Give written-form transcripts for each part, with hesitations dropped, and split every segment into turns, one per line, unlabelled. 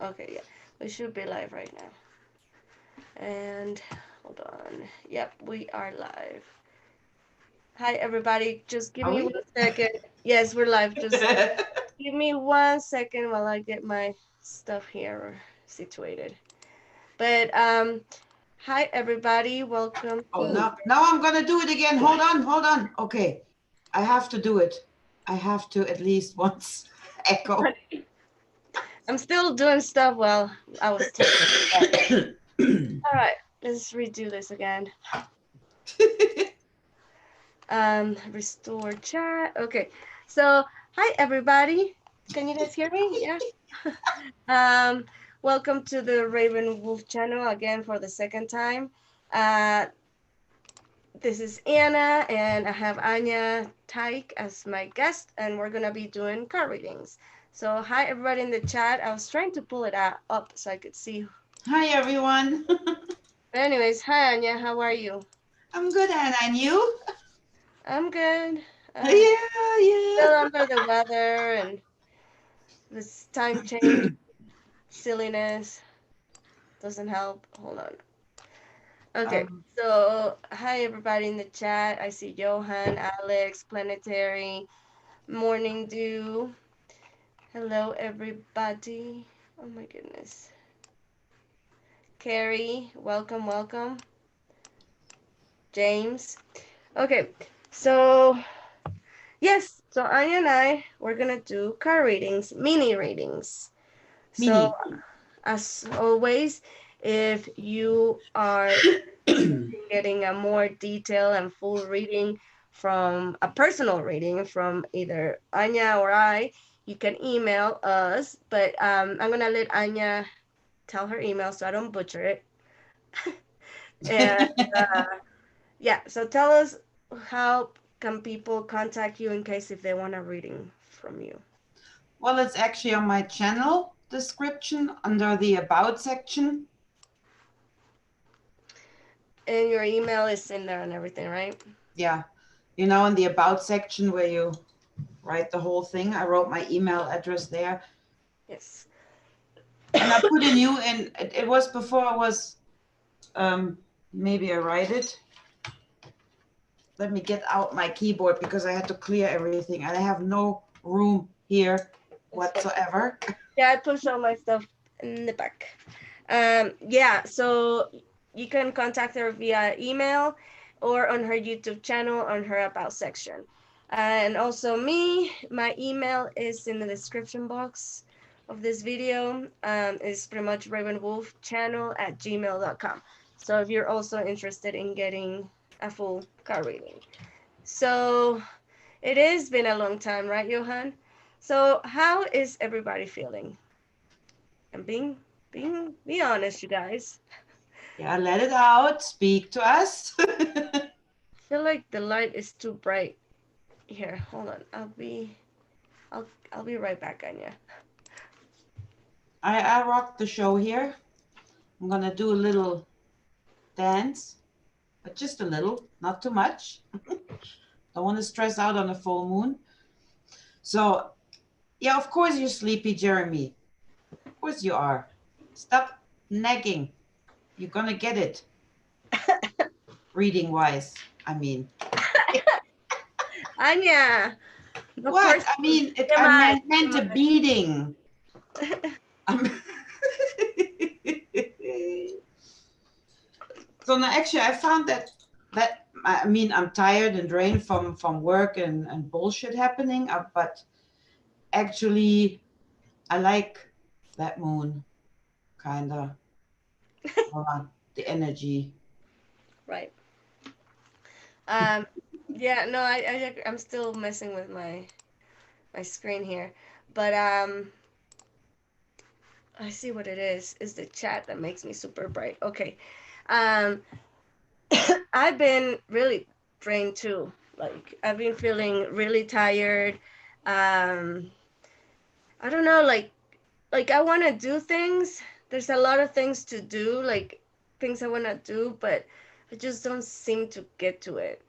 Okay, yeah. We should be live right now. And hold on. Yep, we are live. Hi, everybody. Just give
Are
me
we?
1 second. Yes, we're live. Just give me 1 second while I get my stuff here situated. But hi, everybody. Welcome
Oh,
to.
now I'm gonna do it again. Hold on. Okay, I have to do it. I have to at least once echo.
I'm still doing stuff while I was typing. But, all right, let's redo this again. Restore chat. Okay, so hi everybody. Can you guys hear me? Yeah. um, Welcome to the Raven Wolf channel again for the second time. Uh, this is Anna, and I have Anya Taik as my guest, and we're gonna be doing card readings. So hi everybody in the chat. I was trying to pull it up so I could see.
Hi everyone.
But anyways, hi Anya. How are you?
I'm good, Anna, and you?
I'm good. Uh,
Yeah,
Still
yeah.
under the weather and this time change silliness doesn't help. Hold on. Okay,
Um,
so hi everybody in the chat. I see Johan, Alex, Planetary, Morning Dew. Hello everybody. Oh my goodness. Carrie, welcome, welcome. James. Okay, so yes, so Anya and I we're gonna do car readings, mini readings. So
Mini.
as always, if you are getting a more detailed and full reading from a personal reading from either Anya or I, you can email us. But I'm gonna let Anya tell her email so I don't butcher it. And yeah, so tell us how can people contact you in case if they want a reading from you.
Well, it's actually on my channel description under the About section.
And your email is in there and everything, right?
Yeah, in the About section where you write the whole thing. I wrote my email address there.
Yes.
And I put a new in. It was before I was, maybe I write it. Let me get out my keyboard because I had to clear everything and I have no room here
It's fine.
whatsoever.
Yeah, I push all my stuff in the back. Yeah, so you can contact her via email or on her YouTube channel on her About section. And also me, my email is in the description box of this video. It's pretty much ravenwolfchannel@gmail.com. So if you're also interested in getting a full card reading. So it has been a long time, right, Johan? So how is everybody feeling? And be honest, you guys.
Yeah, let it out. Speak to us.
I feel like the light is too bright here. Hold on. I'll be right back, Anya.
I rock the show here. I'm gonna do a little dance, but just a little, not too much. Don't want to stress out on a full moon. So, yeah, of course you're sleepy, Jeremy. Of course you are. Stop nagging. You're gonna get it, reading wise. I mean,
Anya, no
what?
person.
I mean, I
TMI,
meant a beating. I'm so now, actually, I found that I mean, I'm tired and drained from work and bullshit happening. But actually, I like that moon, kinda. The energy.
Right. Um. Yeah. No. I'm still messing with my screen here, but I see what it is. Is the chat that makes me super bright? Okay. Um. I've been really drained too. Like I've been feeling really tired. Um, I don't know, like I want to do things. There's a lot of things to do, like things I want to do, but I just don't seem to get to it.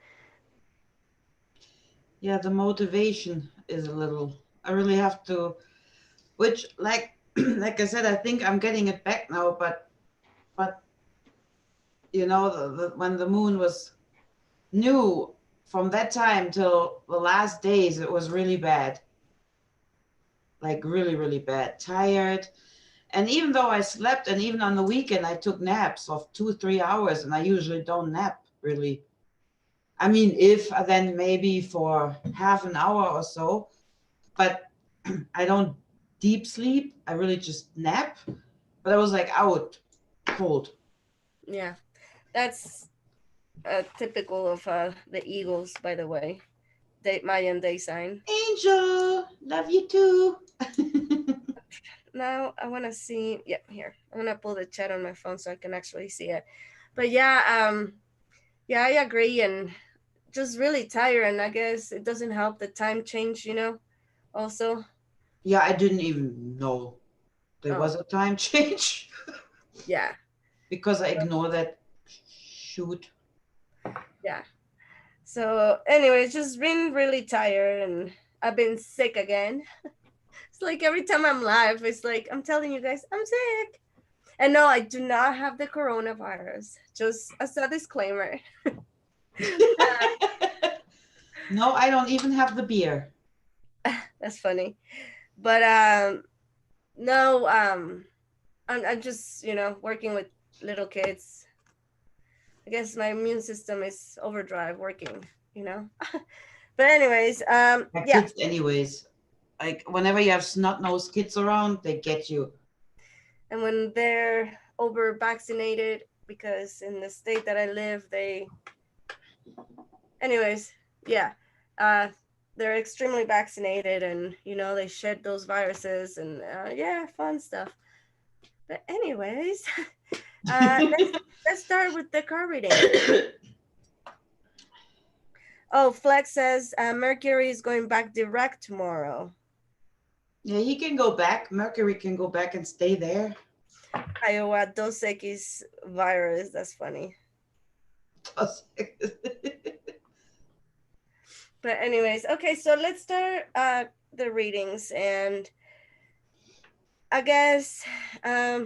Yeah, the motivation is a little. I really have to. Which, like, like I said, I think I'm getting it back now, but you know, when the moon was new, from that time till the last days, it was really bad. Like really, really bad. Tired. And even though I slept, and even on the weekend, I took naps of 2, 3 hours, and I usually don't nap really. I mean, if then maybe for half an hour or so, but I don't deep sleep. I really just nap. But I was like out cold.
Yeah, that's typical of the Eagles, by the way. Mayan day sign.
Angel, love you too.
Now I want to see. Yep, here. I'm gonna pull the chat on my phone so I can actually see it. But yeah, yeah, I agree, and just really tired. And I guess it doesn't help the time change, you know. Also,
Yeah, I didn't even know there
oh
was a time change
yeah,
because I ignore that. Shoot.
yeah. So, anyways, just been really tired, and I've been sick again. It's like every time I'm live, it's like I'm telling you guys I'm sick. And no, I do not have the coronavirus. Just as a disclaimer.
No, I don't even have the beer.
That's funny. But no, I'm just, you know, working with little kids. I guess my immune system is overdrive working, you know. But anyways,
My
yeah.
kids, anyways. Like whenever you have snot-nosed kids around, they get you.
And when they're over vaccinated, because in the state that I live, they, anyways, yeah, uh, they're extremely vaccinated, and you know they shed those viruses, and yeah, fun stuff. But anyways, let's start with the card reading. Oh, Flex says Mercury is going back direct tomorrow.
Yeah, he can go back. Mercury can go back and stay there.
Iowa Dos Equis virus. That's funny. But anyways, okay, so let's start the readings, and I guess how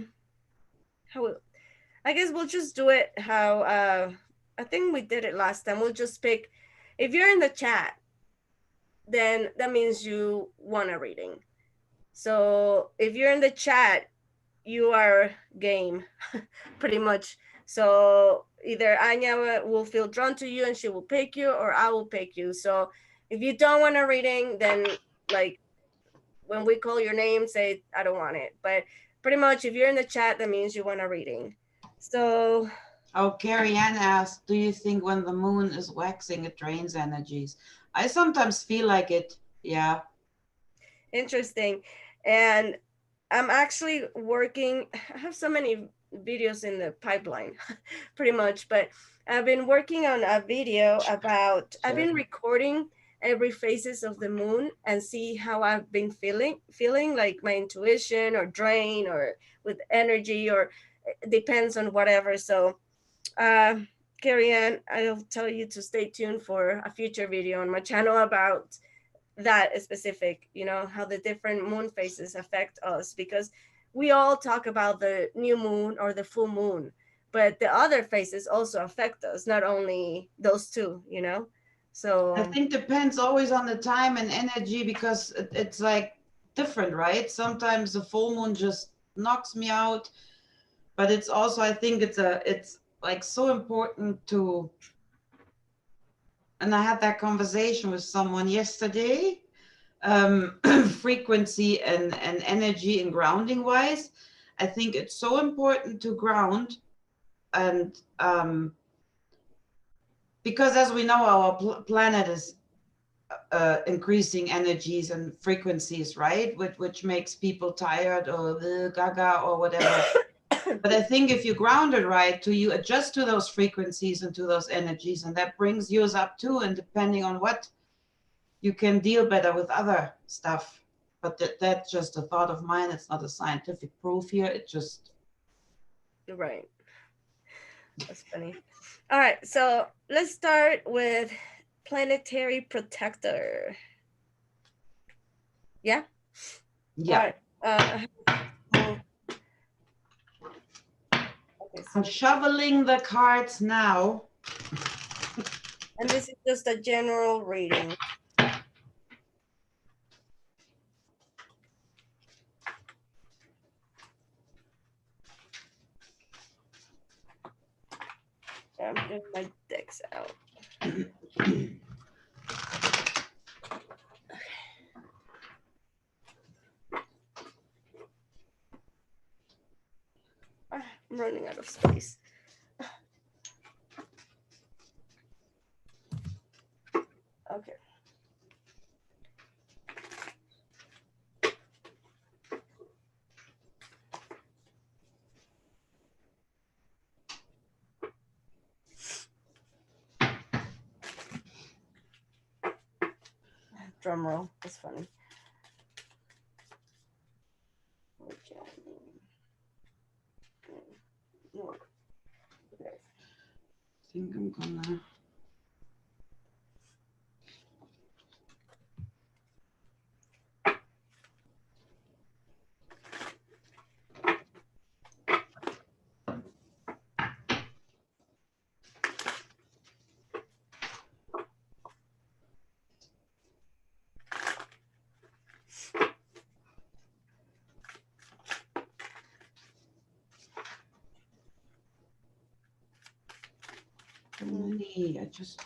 I guess we'll just do it how I think we did it last time. We'll just pick, if you're in the chat, then that means you want a reading. So if you're in the chat, you are game, pretty much. So either Anya will feel drawn to you and she will pick you, or I will pick you. So if you don't want a reading, then like when we call your name, say I don't want it. But pretty much, if you're in the chat, that means you want a reading. So
Oh, Carrie Ann asked, do you think when the moon is waxing, it drains energies? I sometimes feel like it. Yeah.
interesting. And I'm actually working, I have so many videos in the pipeline, pretty much, but I've been working on a video about, I've been recording every phases of the moon and see how I've been feeling like my intuition or drain or with energy, or it depends on whatever. So uh, Carrie Ann, I'll tell you to stay tuned for a future video on my channel about that specific, you know, how the different moon phases affect us, because we all talk about the new moon or the full moon, but the other phases also affect us, not only those two, you know.
I
So
think depends always on the time and energy because it's like different, right? Sometimes the full moon just knocks me out, but it's also, I think it's like so important to, and I had that conversation with someone yesterday, frequency and energy and grounding wise. I think it's so important to ground, and because as we know, our planet is increasing energies and frequencies, right? Which makes people tired or the gaga or whatever. But I think if you ground it right, to you adjust to those frequencies and to those energies, and that brings yours up too. And depending on what, you can deal better with other stuff. But that's just a thought of mine. It's not a scientific proof here. It just
right, that's funny. All right, so let's start with planetary protector. Yeah. All
yeah.
right.
I'm shoveling the cards now.
And this is just a general reading. I'm getting my decks out. I'm running out of space. Okay. Drum roll. That's funny. No. Okay.
I think I'm gonna. I just.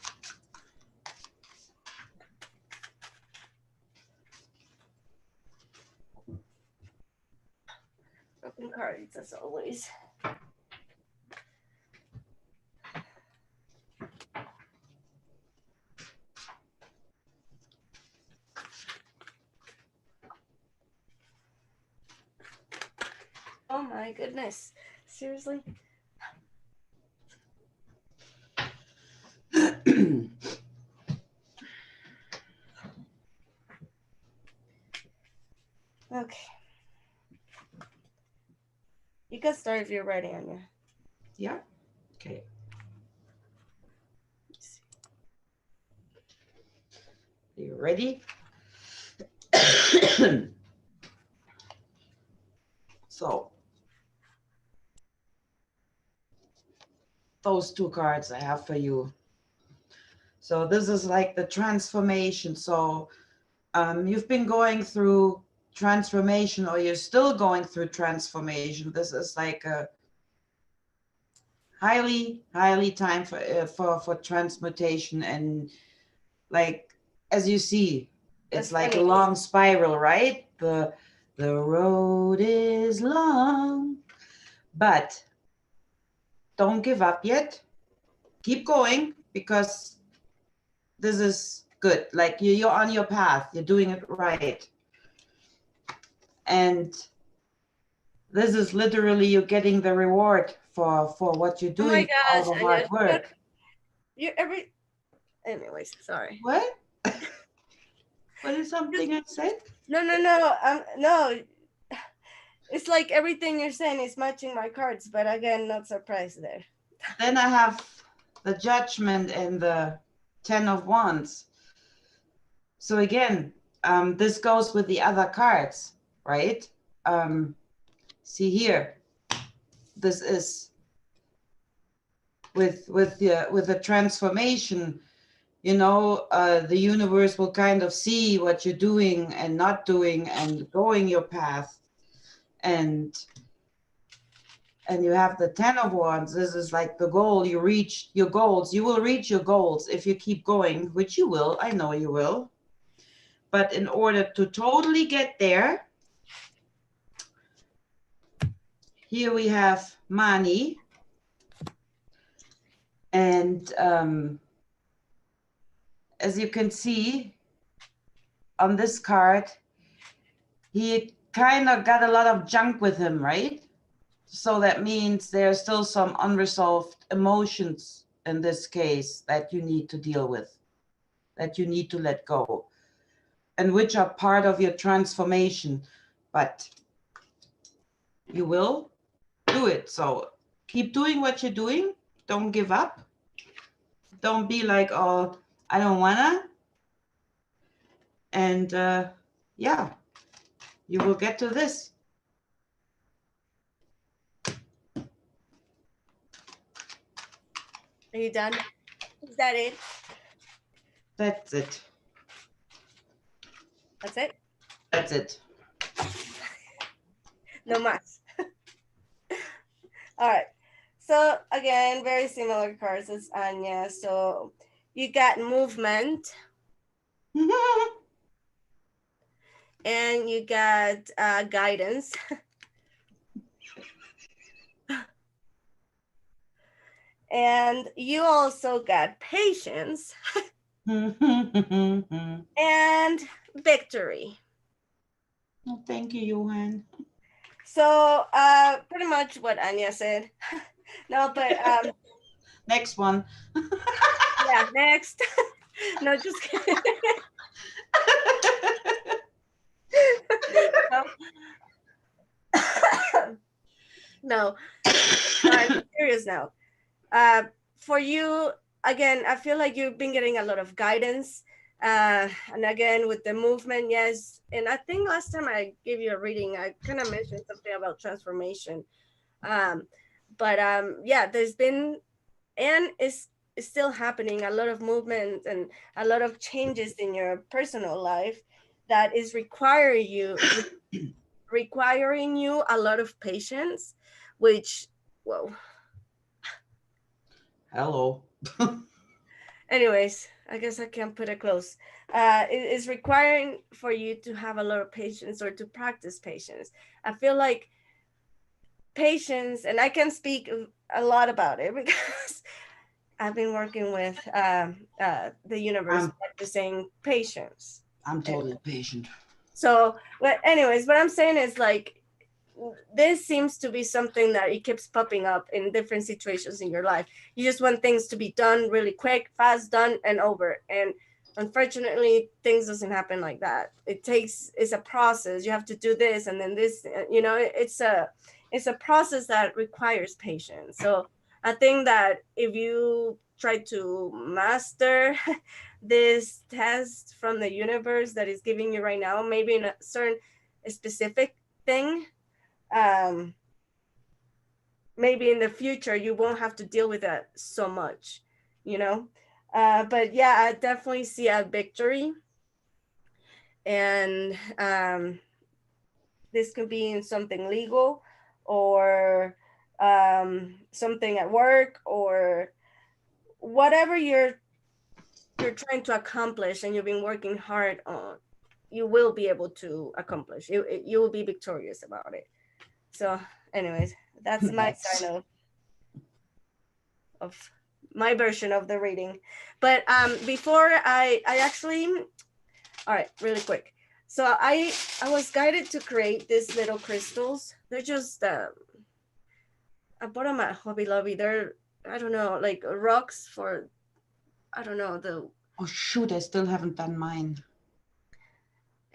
Open cards as always. Oh my goodness. Seriously? Okay. You can start if you're ready, Anya.
Yeah. Okay. Are you ready? So those two cards I have for you. So this is like the transformation. So you've been going through transformation, or you're still going through transformation. This is like a highly time for transmutation, and like as you see, it's
That's
like
funny.
a long spiral, right? The road is long, but don't give up yet. Keep going, because this is good. Like you're on your path. You're doing it right. And this is literally you getting the reward for what you're doing,
Oh my
all
gosh,
the hard
Anya,
work.
you're every. Anyways, sorry.
What? What is something I said?
No. No. It's like everything you're saying is matching my cards, but again, not surprised there.
Then I have the Judgment and the 10 of Wands. So again, this goes with the other cards, right? See here, this is with the transformation. You know, the universe will kind of see what you're doing and not doing and going your path. And you have the 10 of Wands. This is like the goal. You reach your goals. You will reach your goals if you keep going, which you will. I know you will. But in order to totally get there, here we have Mani. And as you can see on this card, he kind of got a lot of junk with him, right? So that means there's still some unresolved emotions in this case that you need to deal with, that you need to let go, and which are part of your transformation. But you will do it. So keep doing what you're doing. Don't give up. Don't be like, oh, I don't wanna. And yeah, you will get to this.
Are you done? Is that it?
That's it.
That's it?
That's it.
No más. All right. So again, very similar cards as Anya. So you got movement and you got guidance. And you also got patience and victory.
Oh, thank you, Johan.
So pretty much what Anya said. No, but
Next one.
yeah, next. No, just kidding. No. No, I'm serious now. For you, again, I feel like you've been getting a lot of guidance. And again, with the movement, yes. And I think last time I gave you a reading, I kind of mentioned something about transformation. But yeah, there's been, and it's still happening, a lot of movement and a lot of changes in your personal life that is requiring you a lot of patience, which, whoa.
Hello.
Anyways, I guess I can put it close. It is requiring for you to have a lot of patience or to practice patience. I feel like patience, and I can speak a lot about it because I've been working with the universe practicing patience.
I'm totally patient.
So, but anyways, what I'm saying is like, this seems to be something that it keeps popping up in different situations in your life. You just want things to be done really quick, fast, done and over. And unfortunately, things doesn't happen like that. It's a process. You have to do this and then this, it's a process that requires patience. So I think that if you try to master this test from the universe that is giving you right now, maybe in a certain specific thing, maybe in the future you won't have to deal with that so much, but yeah, I definitely see a victory. And this could be in something legal or something at work or whatever you're trying to accomplish and you've been working hard on. You will be able to accomplish. You will be victorious about it. So anyways, that's my side of my version of the reading. But before I actually, all right, really quick. So I was guided to create these little crystals. They're just I bought them at Hobby Lobby. They're, I don't know, like rocks for, I don't know, the.
Oh shoot, I still haven't done mine.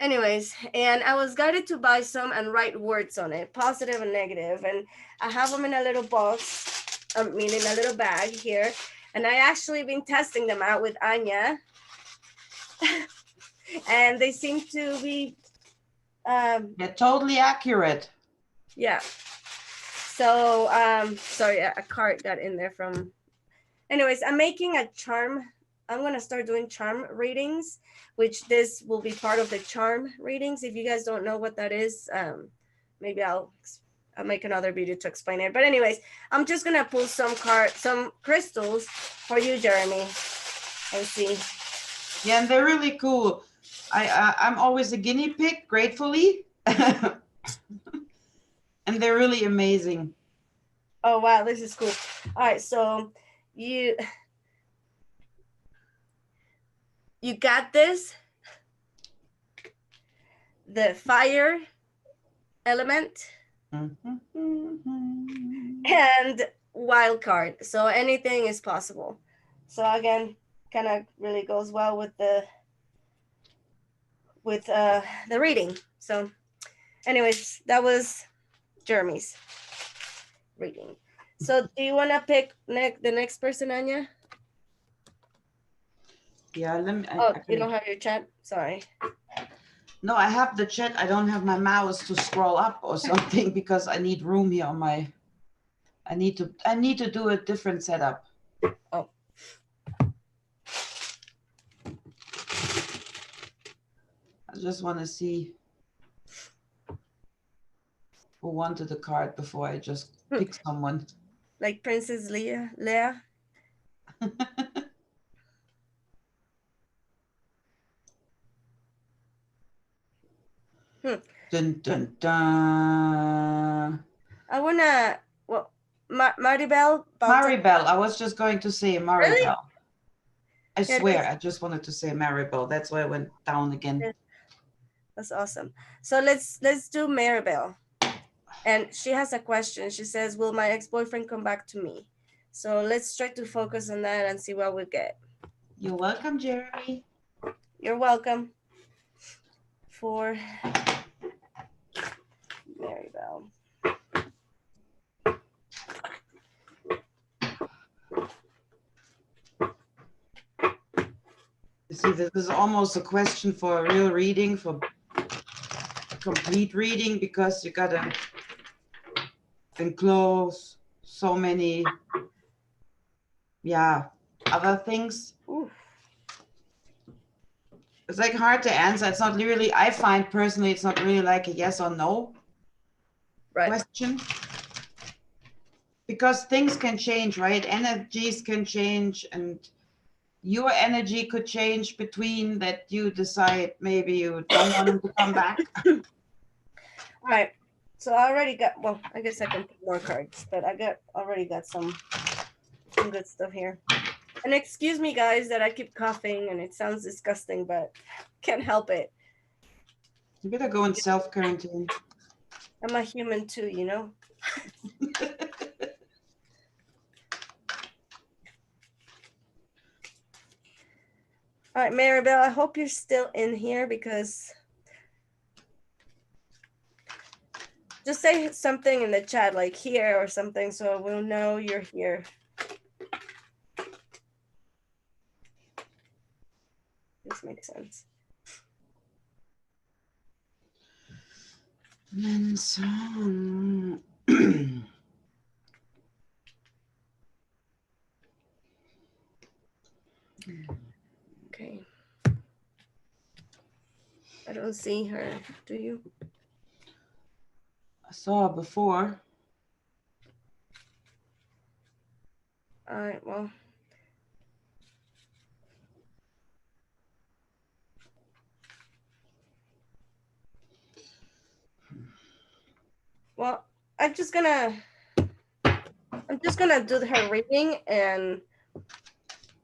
Anyways, and I was guided to buy some and write words on it, positive and negative. And I have them in a little box, I mean, in a little bag here. And I actually been testing them out with Anya. And they seem to be.
They're totally accurate.
Yeah. So, sorry, a card got in there from. Anyways, I'm making a charm. I'm going to start doing charm readings, which this will be part of the charm readings. If you guys don't know what that is, maybe I'll make another video to explain it. But anyways, I'm just going to pull some crystals for you, Jeremy. Let's see.
Yeah, and they're really cool. I'm always a guinea pig, gratefully. And they're really amazing.
Oh, wow, this is cool. All right, so you got this. The fire element and wild card. So anything is possible. So again, kind of really goes well with the reading. So anyways, that was Jeremy's reading. So do you want to pick the next person, Anya?
Yeah, let me.
You don't have your chat? Sorry.
No, I have the chat. I don't have my mouse to scroll up or something because I need room here on my. I need to do a different setup.
Oh,
I just want to see who wanted the card before I just pick someone.
Like Princess Leia.
Dun, dun, dun.
I wanna, well, Maribel
Maribel. I was just going to say Maribel.
Really?
I
Yeah,
swear, I just wanted to say Maribel. That's why I went down again.
that's awesome. So let's do Maribel. And she has a question. She says, will my ex-boyfriend come back to me? So let's try to focus on that and see what we get.
You're welcome, Jeremy.
You're welcome. For Maribel.
You see, this is almost a question for a real reading, for complete reading, because you gotta enclose so many, other things.
Ooh.
It's like hard to answer. It's not really, I find personally, it's not really like a yes or no question. Because things can change, right? Energies can change, and your energy could change between that you decide maybe you don't want him to come back.
All right. So I already got, well, I guess I can put more cards, but I already got some good stuff here. And excuse me, guys, that I keep coughing and it sounds disgusting, but can't help it.
You better go in self-quarantine.
I'm a human too, you know? All right, Maribel, I hope you're still in here, because just say something in the chat, like here or something, so we'll know you're here. This makes sense. Okay. I don't see her. Do you?
I saw her before.
All right, well. Well, I'm just gonna do her reading, and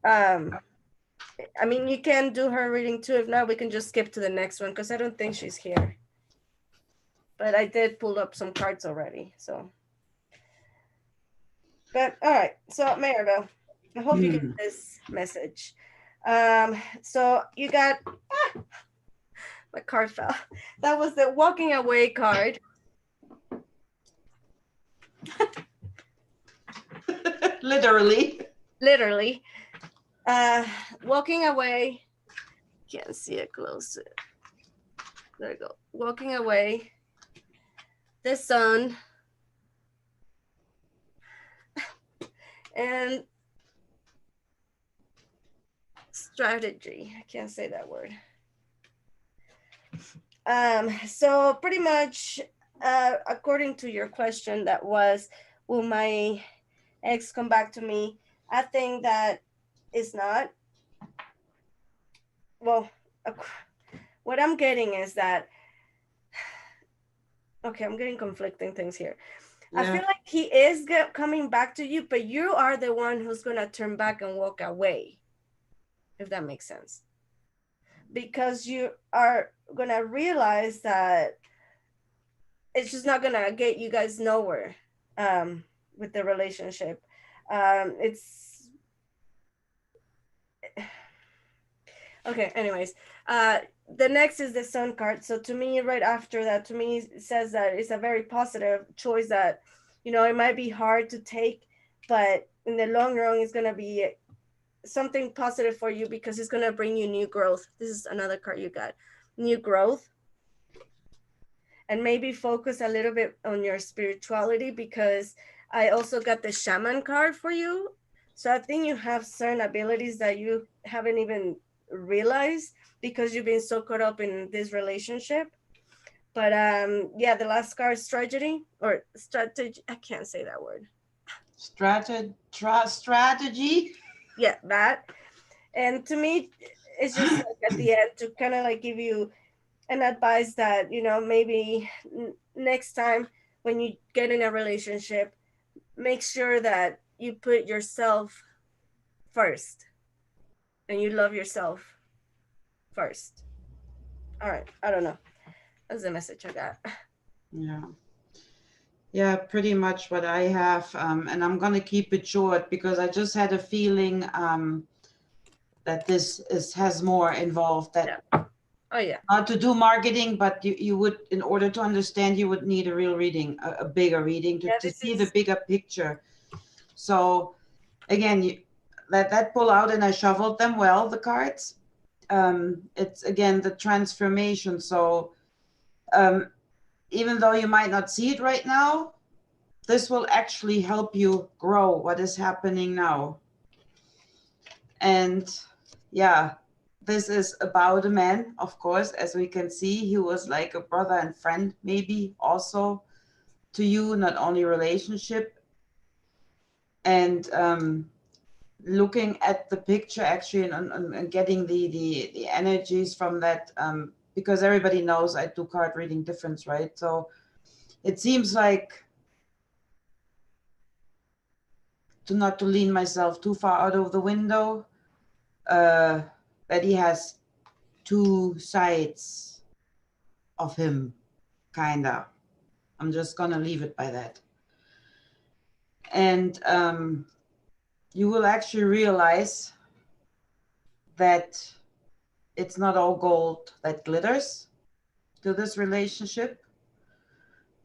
I mean, you can do her reading too. If not, we can just skip to the next one, because I don't think she's here. But I did pull up some cards already, so. But all right, so Maribel, I hope you get this message. So you got, my card fell. That was the walking away card.
Literally.
Walking away. Can't see it close. There you go. Walking away. The sun. And strategy. I can't say that word. So pretty much, according to your question, that was, will my ex come back to me? I think that is not. Well, what I'm getting is that, okay, I'm getting conflicting things here. Yeah. I feel like he is coming back to you, but you are the one who's going to turn back and walk away, if that makes sense. Because you are going to realize that it's just not going to get you guys nowhere with the relationship. It's okay, anyways. The next is the sun card. So to me, right after that, to me, it says that it's a very positive choice that, you know, it might be hard to take, but in the long run, it's going to be something positive for you, because it's going to bring you new growth. This is another card you got, new growth. And maybe focus a little bit on your spirituality, because I also got the shaman card for you. So I think you have certain abilities that you haven't even realize because you've been so caught up in this relationship. But yeah, the last card is tragedy or strategy. I can't say that word.
Strategy.
Yeah, that. And to me, it's just like at the end to kind of like give you an advice that, you know, maybe next time when you get in a relationship, make sure that you put yourself first and you love yourself first. All right. I don't know. That's the message I got.
Yeah. Yeah, pretty much what I have. And I'm going to keep it short because I just had a feeling that this has more involved, that
Yeah. Oh, yeah.
not to do marketing, but you would, in order to understand, you would need a real reading, a bigger reading
Yeah,
to
this
see the
is.
bigger picture. So again, you let that pull out, and I shuffled them well, the cards. It's again the transformation. So even though you might not see it right now, this will actually help you grow what is happening now. And yeah, this is about a man, of course, as we can see. He was like a brother and friend, maybe also to you, not only relationship. And looking at the picture actually, and getting the energies from that, because everybody knows I do card reading difference, right? So it seems like not to lean myself too far out of the window, that he has two sides of him, kinda. I'm just gonna leave it by that. And you will actually realize that it's not all gold that glitters to this relationship,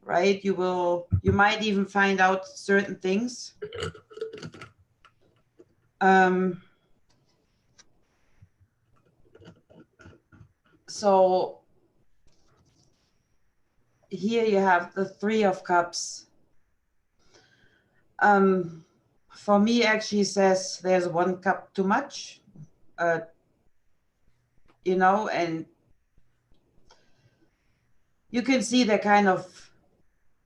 right? You might even find out certain things. So here you have the Three of Cups. For me, actually says there's one cup too much, you know, and you can see they're kind of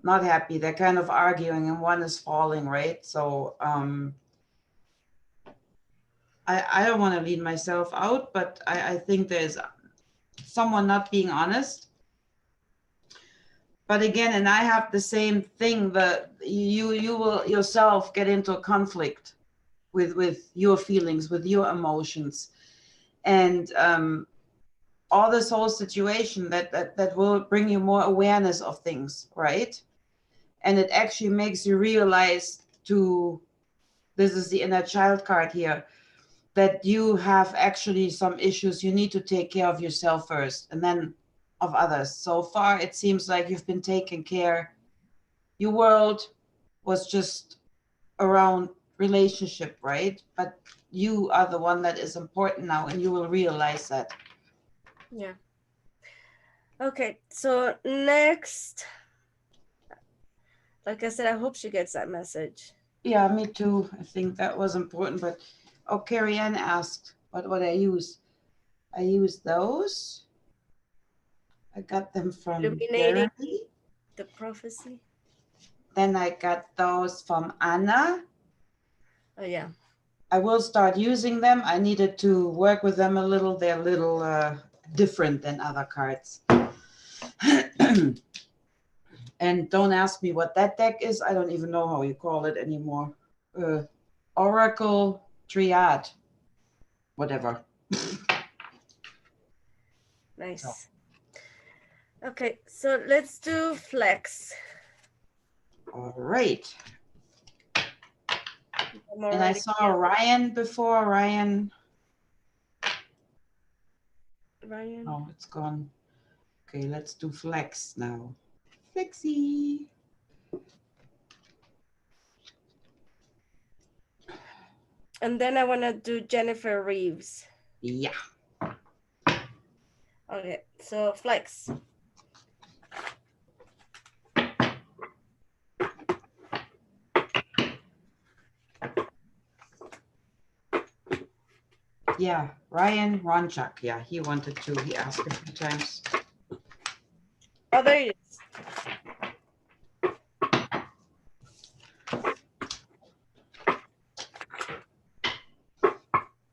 not happy. They're kind of arguing, and one is falling, right? So I don't want to lead myself out, but I think there's someone not being honest. But again, and I have the same thing, that you will yourself get into a conflict with your feelings, with your emotions, and all this whole situation that will bring you more awareness of things, right? And it actually makes you realize this is the inner child card here, that you have actually some issues. You need to take care of yourself first and then of others. So far, it seems like you've been taken care. Your world was just around relationship, right? But you are the one that is important now, and you will realize that.
Yeah. Okay. So next, like I said, I hope she gets that message.
Yeah, me too. I think that was important. But Carrie Ann asked what I use. I use those. I got them from
Illuminating
Jeremy.
the prophecy.
Then I got those from Anna.
Oh, yeah.
I will start using them. I needed to work with them a little. They're a little different than other cards. And don't ask me what that deck is. I don't even know how you call it anymore. Oracle Triad. Whatever.
Nice.
So.
Okay, so let's do flex.
All right.
And
I saw Ryan before. Ryan. Oh, it's gone. Okay, let's do flex now. Flexi.
And then I want to do Jennifer Reeves.
Yeah.
Okay, so flex.
Yeah, Ryan Ronchuk. Yeah, he wanted to. He asked a few times.
Oh, there it is.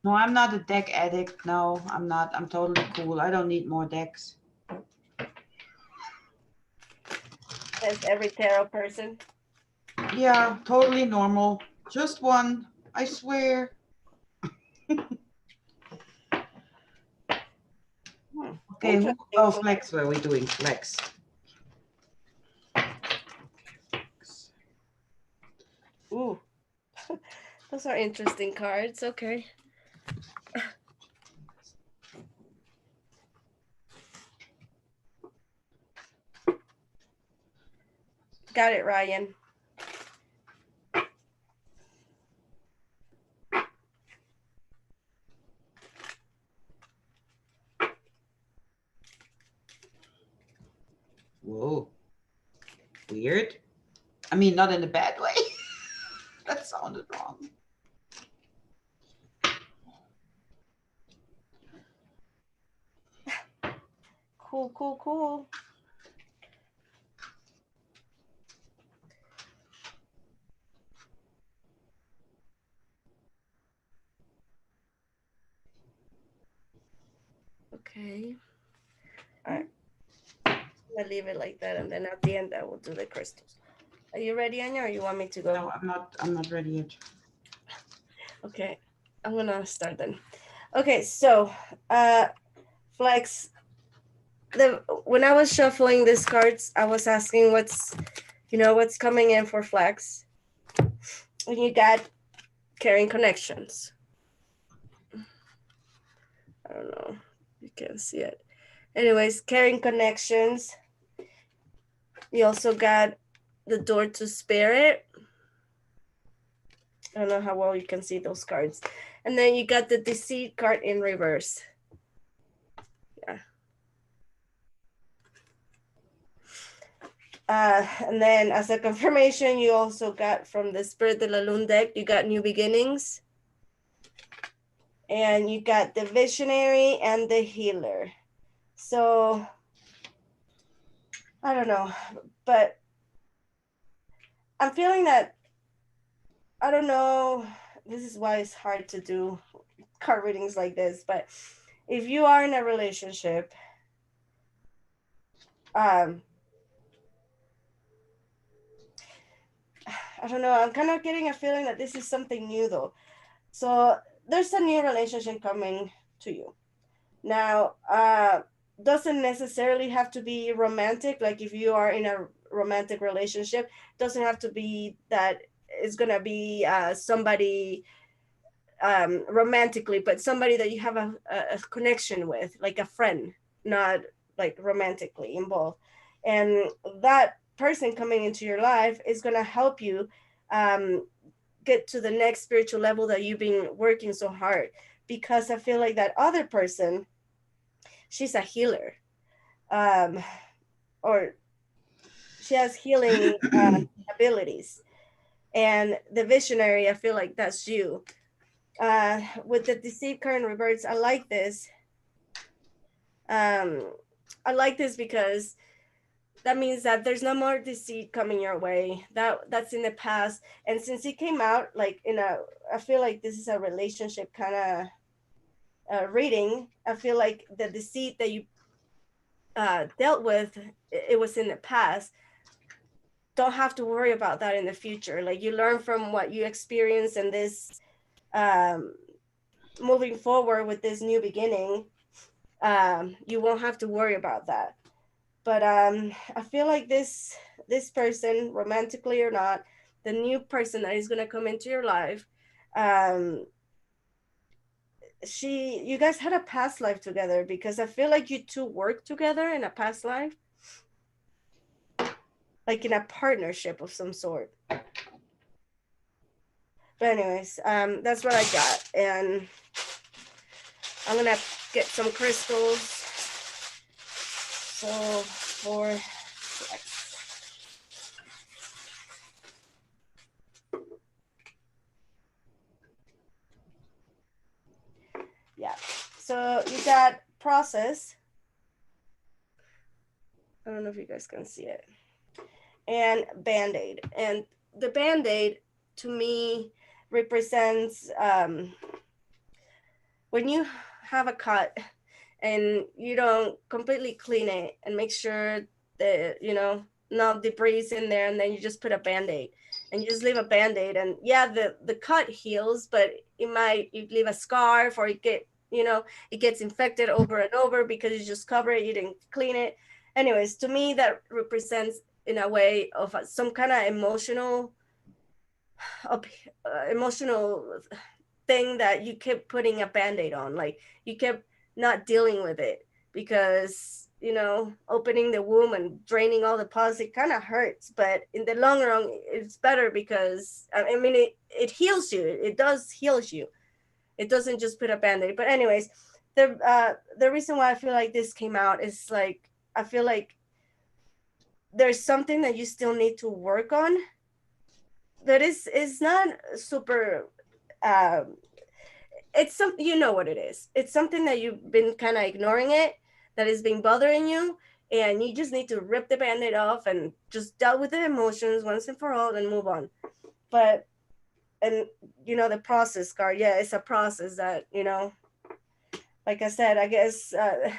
No, I'm not a deck addict. No, I'm not. I'm totally cool. I don't need more decks.
As every tarot person.
Yeah, totally normal. Just one. I swear. Okay, who, oh, Flex, where are we doing Flex?
Ooh, those are interesting cards. Okay. Got it, Ryan.
Whoa. Weird. I mean, not in a bad way. That sounded wrong.
Cool, cool, cool. Okay. All right. I'll leave it like that, and then at the end I will do the crystals. Are you ready, Anya, or you want me to go?
No, I'm not ready yet.
Okay, I'm gonna start then. Okay, so Flex, when I was shuffling these cards, I was asking what's coming in for Flex. And you got carrying connections. I don't know. You can't see it. Anyways, carrying connections. You also got the door to spirit. I don't know how well you can see those cards. And then you got the deceit card in reverse. Yeah. And then as a confirmation, you also got from the Spirit de la Lune deck, you got New Beginnings. And you got the Visionary and the Healer. So, I don't know, but I'm feeling that, I don't know, this is why it's hard to do card readings like this, but if you are in a relationship, I don't know, I'm kind of getting a feeling that this is something new though. So there's a new relationship coming to you. Now, doesn't necessarily have to be romantic. Like if you are in a romantic relationship, doesn't have to be that it's gonna be somebody romantically, but somebody that you have a connection with, like a friend, not like romantically involved. And that person coming into your life is gonna help you get to the next spiritual level that you've been working so hard. Because I feel like that other person, she's a healer, or she has healing abilities. And the visionary, I feel like that's you. With the deceit current reverse, I like this. I like this because that means that there's no more deceit coming your way. That's in the past. And since it came out like I feel like this is a relationship kind of reading. I feel like the deceit that you dealt with, it was in the past. Don't have to worry about that in the future. Like you learn from what you experience, and this moving forward with this new beginning, you won't have to worry about that. But I feel like this person, romantically or not, the new person that is going to come into your life, you guys had a past life together, because I feel like you two worked together in a past life, like in a partnership of some sort. But anyways, that's what I got, and I'm gonna get some crystals. So for yeah, So you got process. I don't know if you guys can see it. And Band-Aid. And the Band-Aid to me represents when you have a cut and you don't completely clean it and make sure that, you know, no debris in there, and then you just put a Band-Aid and you just leave a Band-Aid, and yeah, the cut heals, but you leave a scarf, or you know, it gets infected over and over because you just cover it, you didn't clean it. Anyways, to me that represents in a way of some kind of emotional thing that you kept putting a Band-Aid on, like you kept not dealing with it because, you know, opening the womb and draining all the pus, it kind of hurts, but in the long run it's better because I mean it heals you. It does heals you. It doesn't just put a Band-Aid. But anyways, the reason why I feel like this came out is like I feel like there's something that you still need to work on that is not super it's some, you know what it is. It's something that you've been kind of ignoring it, that is been bothering you, and you just need to rip the Band-Aid off and just deal with the emotions once and for all and move on. But and you know, the process card, yeah, it's a process that, you know, like I said, I guess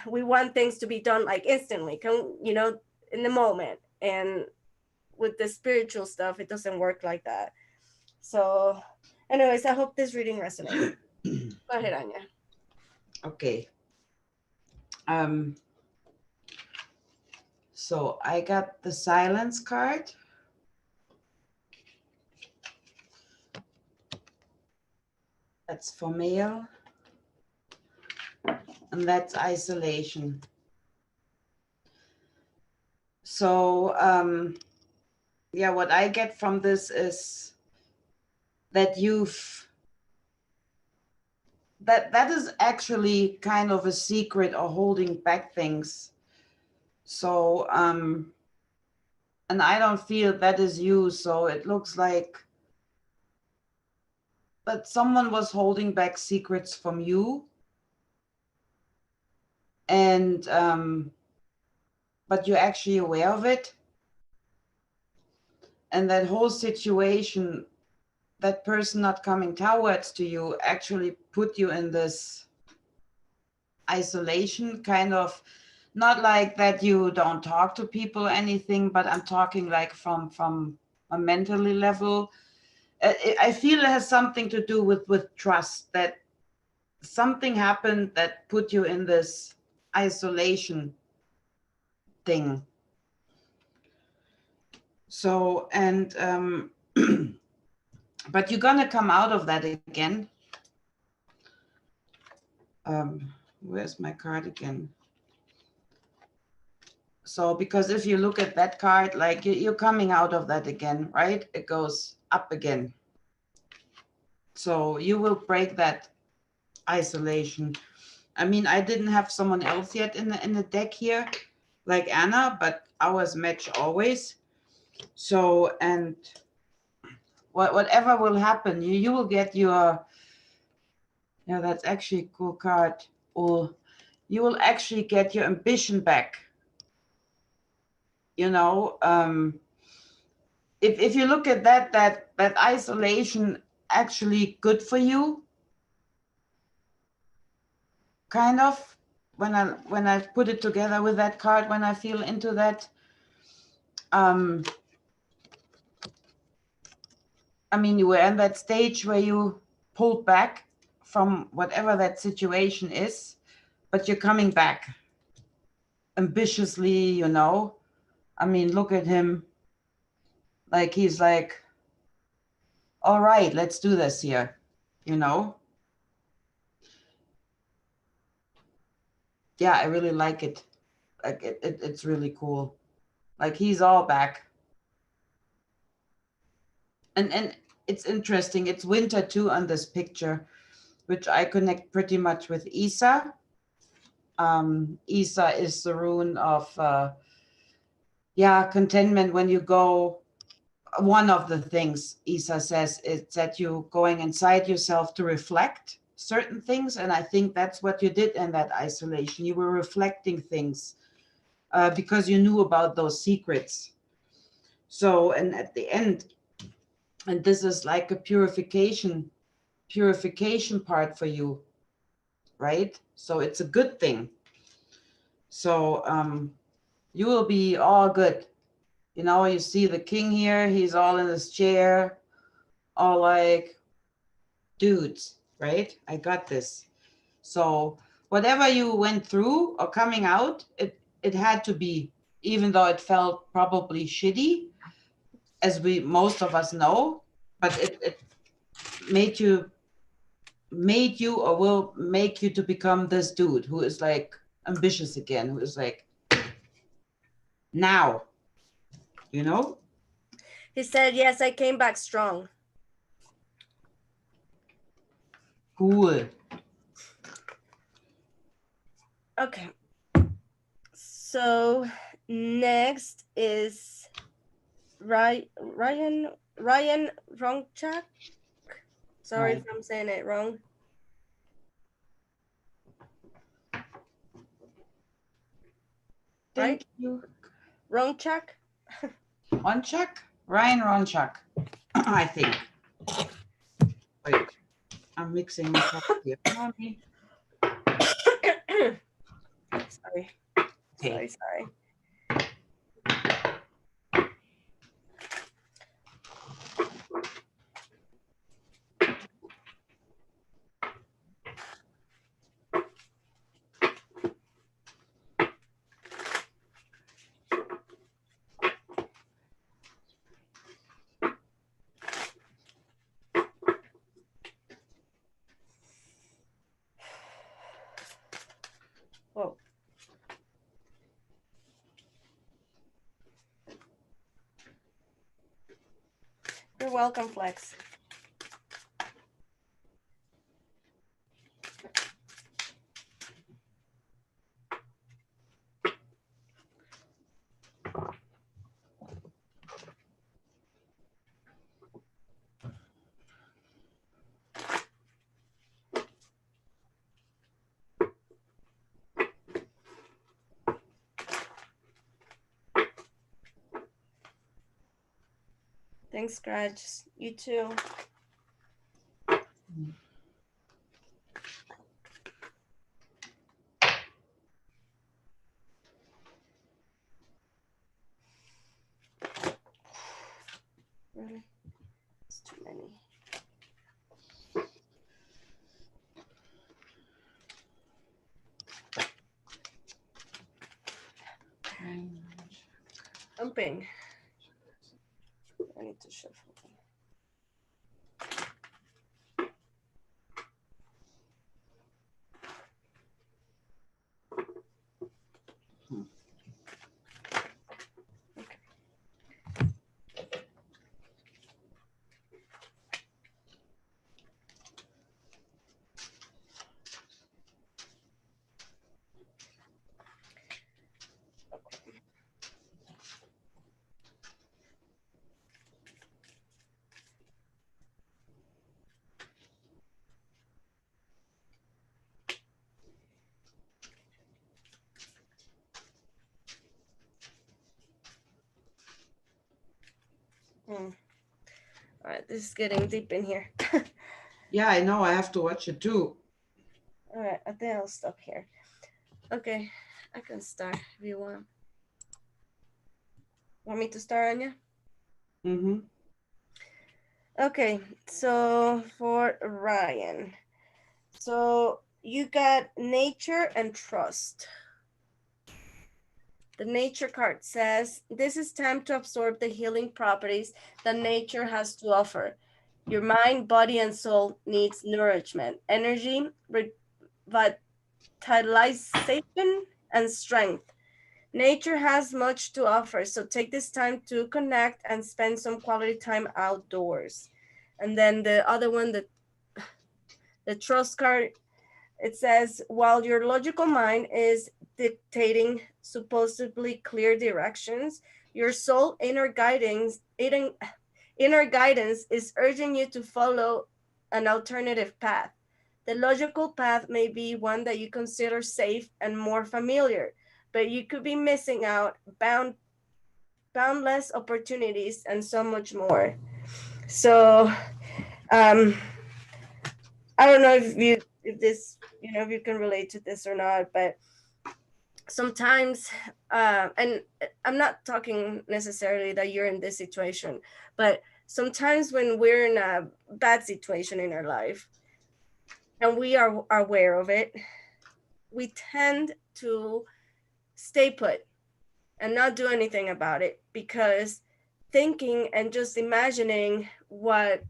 we want things to be done like instantly, you know, in the moment. And with the spiritual stuff, it doesn't work like that. So anyways, I hope this reading resonates. Go ahead, Anya.
Okay. So I got the silence card. That's for male. And that's isolation. So yeah, what I get from this is that that is actually kind of a secret or holding back things. So and I don't feel that is you. So it looks like that someone was holding back secrets from you. And but you're actually aware of it. And that whole situation, that person not coming towards to you actually put you in this isolation, kind of, not like that you don't talk to people or anything, but I'm talking like from a mentally level. I feel it has something to do with trust, that something happened that put you in this isolation thing. So, and but you're gonna come out of that again. Where's my card again? So, because if you look at that card, like you're coming out of that again, right? It goes up again. So you will break that isolation. I mean, I didn't have someone else yet in the deck here, like Anna, but ours match always. So, and whatever will happen, you will get your, yeah, that's actually a cool card. Or you will actually get your ambition back. You know, if you look at that isolation actually good for you, kind of, when I put it together with that card, when I feel into that, I mean, you were in that stage where you pulled back from whatever that situation is, but you're coming back ambitiously, you know. I mean, look at him. Like, he's like, all right, let's do this here, you know. Yeah, I really like it. Like, it's really cool. Like, he's all back. And it's interesting. It's winter too on this picture, which I connect pretty much with Isa. Isa is the rune of, contentment. When you go, one of the things Isa says is that you going inside yourself to reflect. certain things. And I think that's what you did in that isolation. You were reflecting things because you knew about those secrets. So, and at the end, and this is like a purification part for you, right? So it's a good thing. So you will be all good. You know, you see the king here, he's all in his chair, all like, dudes, right? I got this. So whatever you went through or coming out, it had to be, even though it felt probably shitty, as we most of us know, but it made you or will make you to become this dude who is like ambitious again, who is like, now, you know?
He said, yes, I came back strong.
Cool.
Okay. So next is Ryan Rongchak. Sorry
Right.
if I'm saying it wrong.
Thank
Right?
you.
Rongchak?
Ronchak? Ryan Ronchak, I think. Wait, I'm mixing this up here. Mommy.
Sorry.
Okay.
Sorry. Whoa. You're welcome, Flex. Thanks, Scratch. You too. Really? It's too many. Pumping. I need to shuffle. All right, this is getting deep in here.
Yeah, I know. I have to watch it too.
All right, I think I'll stop here. Okay, I can start if you want. Want me to start, Anya?
Mm-hmm.
Okay, so for Ryan, so you got nature and trust. The nature card says, this is time to absorb the healing properties that nature has to offer. Your mind, body, and soul needs nourishment, energy, revitalization, and strength. Nature has much to offer, so take this time to connect and spend some quality time outdoors. And then the other one, the trust card, it says, while your logical mind is dictating supposedly clear directions, your soul inner guidance is urging you to follow an alternative path. The logical path may be one that you consider safe and more familiar, but you could be missing out boundless opportunities and so much more. So um, I don't know if this, if you can relate to this or not, but sometimes, and I'm not talking necessarily that you're in this situation, but sometimes when we're in a bad situation in our life and we are aware of it, we tend to stay put and not do anything about it, because thinking and just imagining what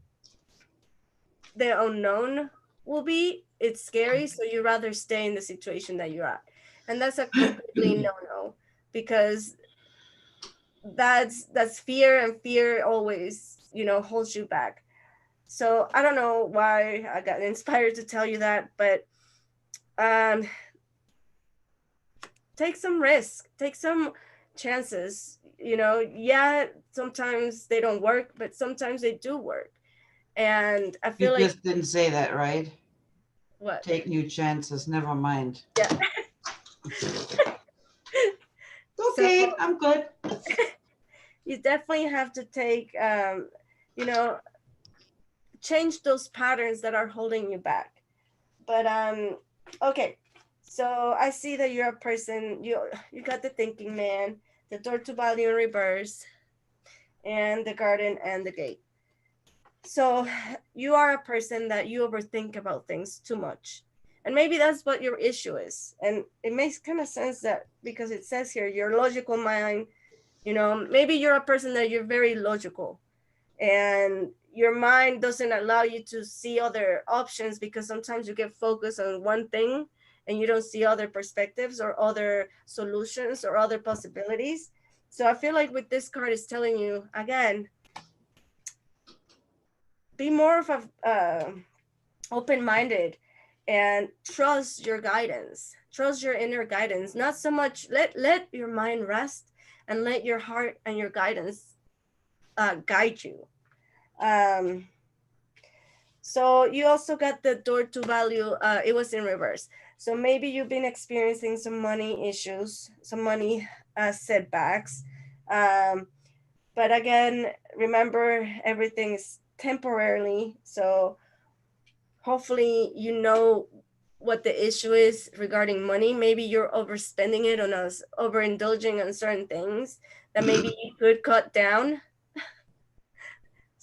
the unknown will be, it's scary. So you rather stay in the situation that you're at. And that's a completely no-no, because that's fear, and fear always, holds you back. So I don't know why I got inspired to tell you that, but um take some risk, take some chances. Yeah, sometimes they don't work, but sometimes they do work. And I
You
feel like,
just didn't say that, right?
what?
Take new chances. Never mind.
Yeah. So
Okay, I'm good.
you definitely have to take, you know change those patterns that are holding you back. But okay, so I see that you're a person, you got the thinking man, the door to value in reverse, and the garden and the gate. So you are a person that you overthink about things too much. And maybe that's what your issue is. And it makes kind of sense, that because it says here, your logical mind, maybe you're a person that you're very logical, and your mind doesn't allow you to see other options, because sometimes you get focused on one thing and you don't see other perspectives or other solutions or other possibilities. So I feel like with this card is telling you again, be more of a open-minded, and trust your guidance, trust your inner guidance. Not so much let your mind rest, and let your heart and your guidance guide you. um So you also got the door to value. It was in reverse. So maybe you've been experiencing some money issues, some money setbacks. Um, but again, remember, everything is temporarily. So hopefully you know what the issue is regarding money. Maybe you're overspending it on us, overindulging on certain things that maybe you could cut down.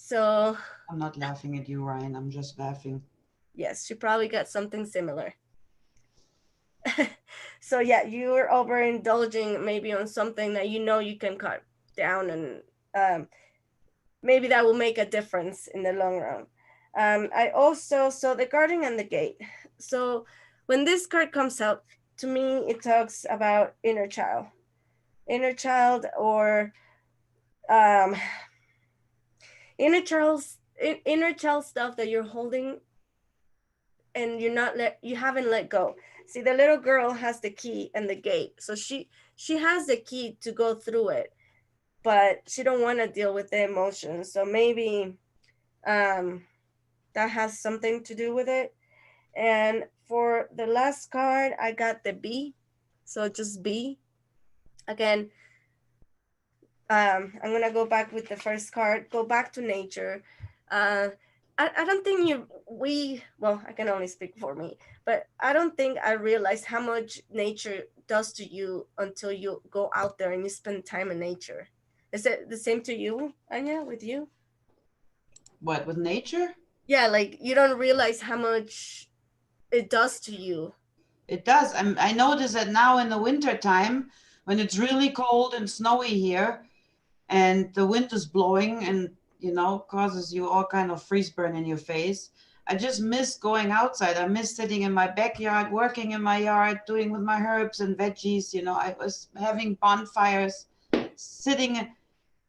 So
I'm not laughing at you, Ryan. I'm just laughing.
yes, you probably got something similar. So yeah, you're overindulging maybe on something that you can cut down, and maybe that will make a difference in the long run. I also saw the garden and the gate. So when this card comes out, to me, it talks about inner child, or um, inner child stuff that you're holding, and you haven't let go. See, the little girl has the key and the gate, so she has the key to go through it, but she don't want to deal with the emotions. So maybe um that has something to do with it. And for the last card, I got the B. So just B again. I'm gonna go back with the first card. Go back to nature. uh I don't think well, I can only speak for me, but I don't think I realized how much nature does to you until you go out there and you spend time in nature. Is it the same to you, Anya, with you?
What, with nature?
Yeah, like you don't realize how much it does to you.
It does. I notice that now in the winter time, when it's really cold and snowy here, and the wind is blowing, and causes you all kind of freeze burn in your face. I just miss going outside. I miss sitting in my backyard, working in my yard, doing with my herbs and veggies. I was having bonfires, sitting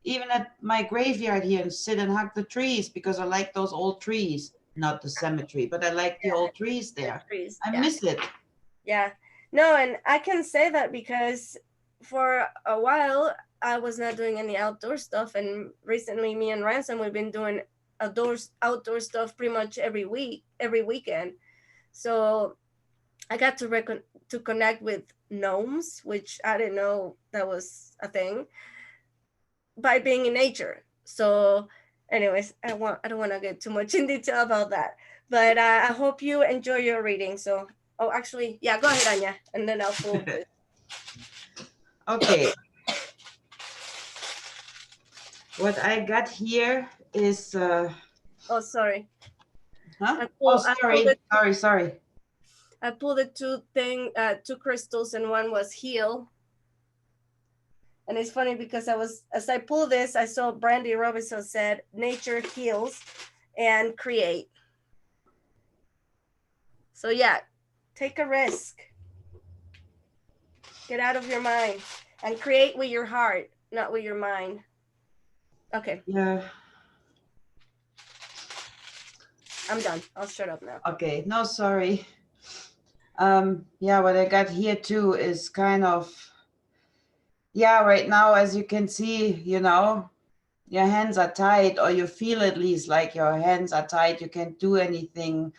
even at my graveyard here, and sit and hug the trees, because I like those old trees. Not the cemetery, but I like the old trees
The
there.
trees,
I
yeah.
miss it.
Yeah. No, and I can say that because for a while I was not doing any outdoor stuff, and recently me and Ransom, we've been doing outdoor stuff pretty much every weekend. So I got to connect with gnomes, which I didn't know that was a thing, by being in nature. So anyways, I don't want to get too much in detail about that, but I hope you enjoy your reading. So, oh, actually, yeah, go ahead, Anya, and then I'll pull this.
Okay. What I got here is
Oh, sorry.
huh? Oh, sorry.
I pulled the two crystals, and one was heal. And it's funny because as I pulled this, I saw Brandy Robinson said, "Nature heals and create." So yeah, take a risk. Get out of your mind and create with your heart, not with your mind. Okay.
Yeah.
I'm done. I'll shut up now.
Okay. No, sorry. Yeah, what I got here too is kind of, yeah, right now, as you can see, you know, your hands are tied, or you feel at least like your hands are tied. You can't do anything.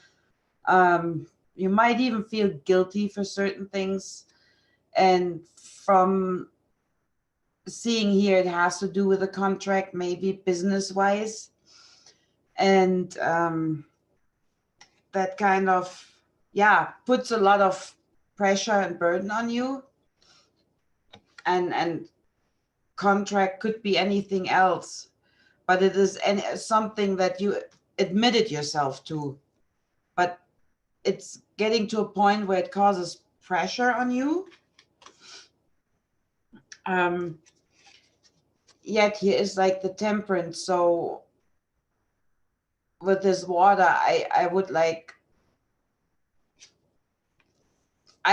You might even feel guilty for certain things. And from seeing here, it has to do with a contract, maybe business wise. And that kind of, yeah, puts a lot of pressure and burden on you. And contract could be anything else, but it is something that you admitted yourself to, but it's getting to a point where it causes pressure on you. Yet here is like the temperance. So with this water, I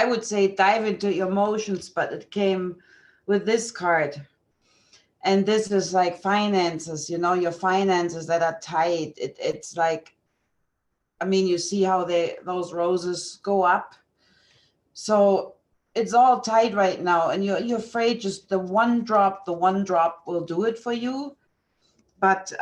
would say dive into your emotions, but it came with this card. And this is like finances, you know, your finances that are tight. It's like, I mean, you see how those roses go up. So it's all tight right now, and you're afraid just the one drop will do it for you. But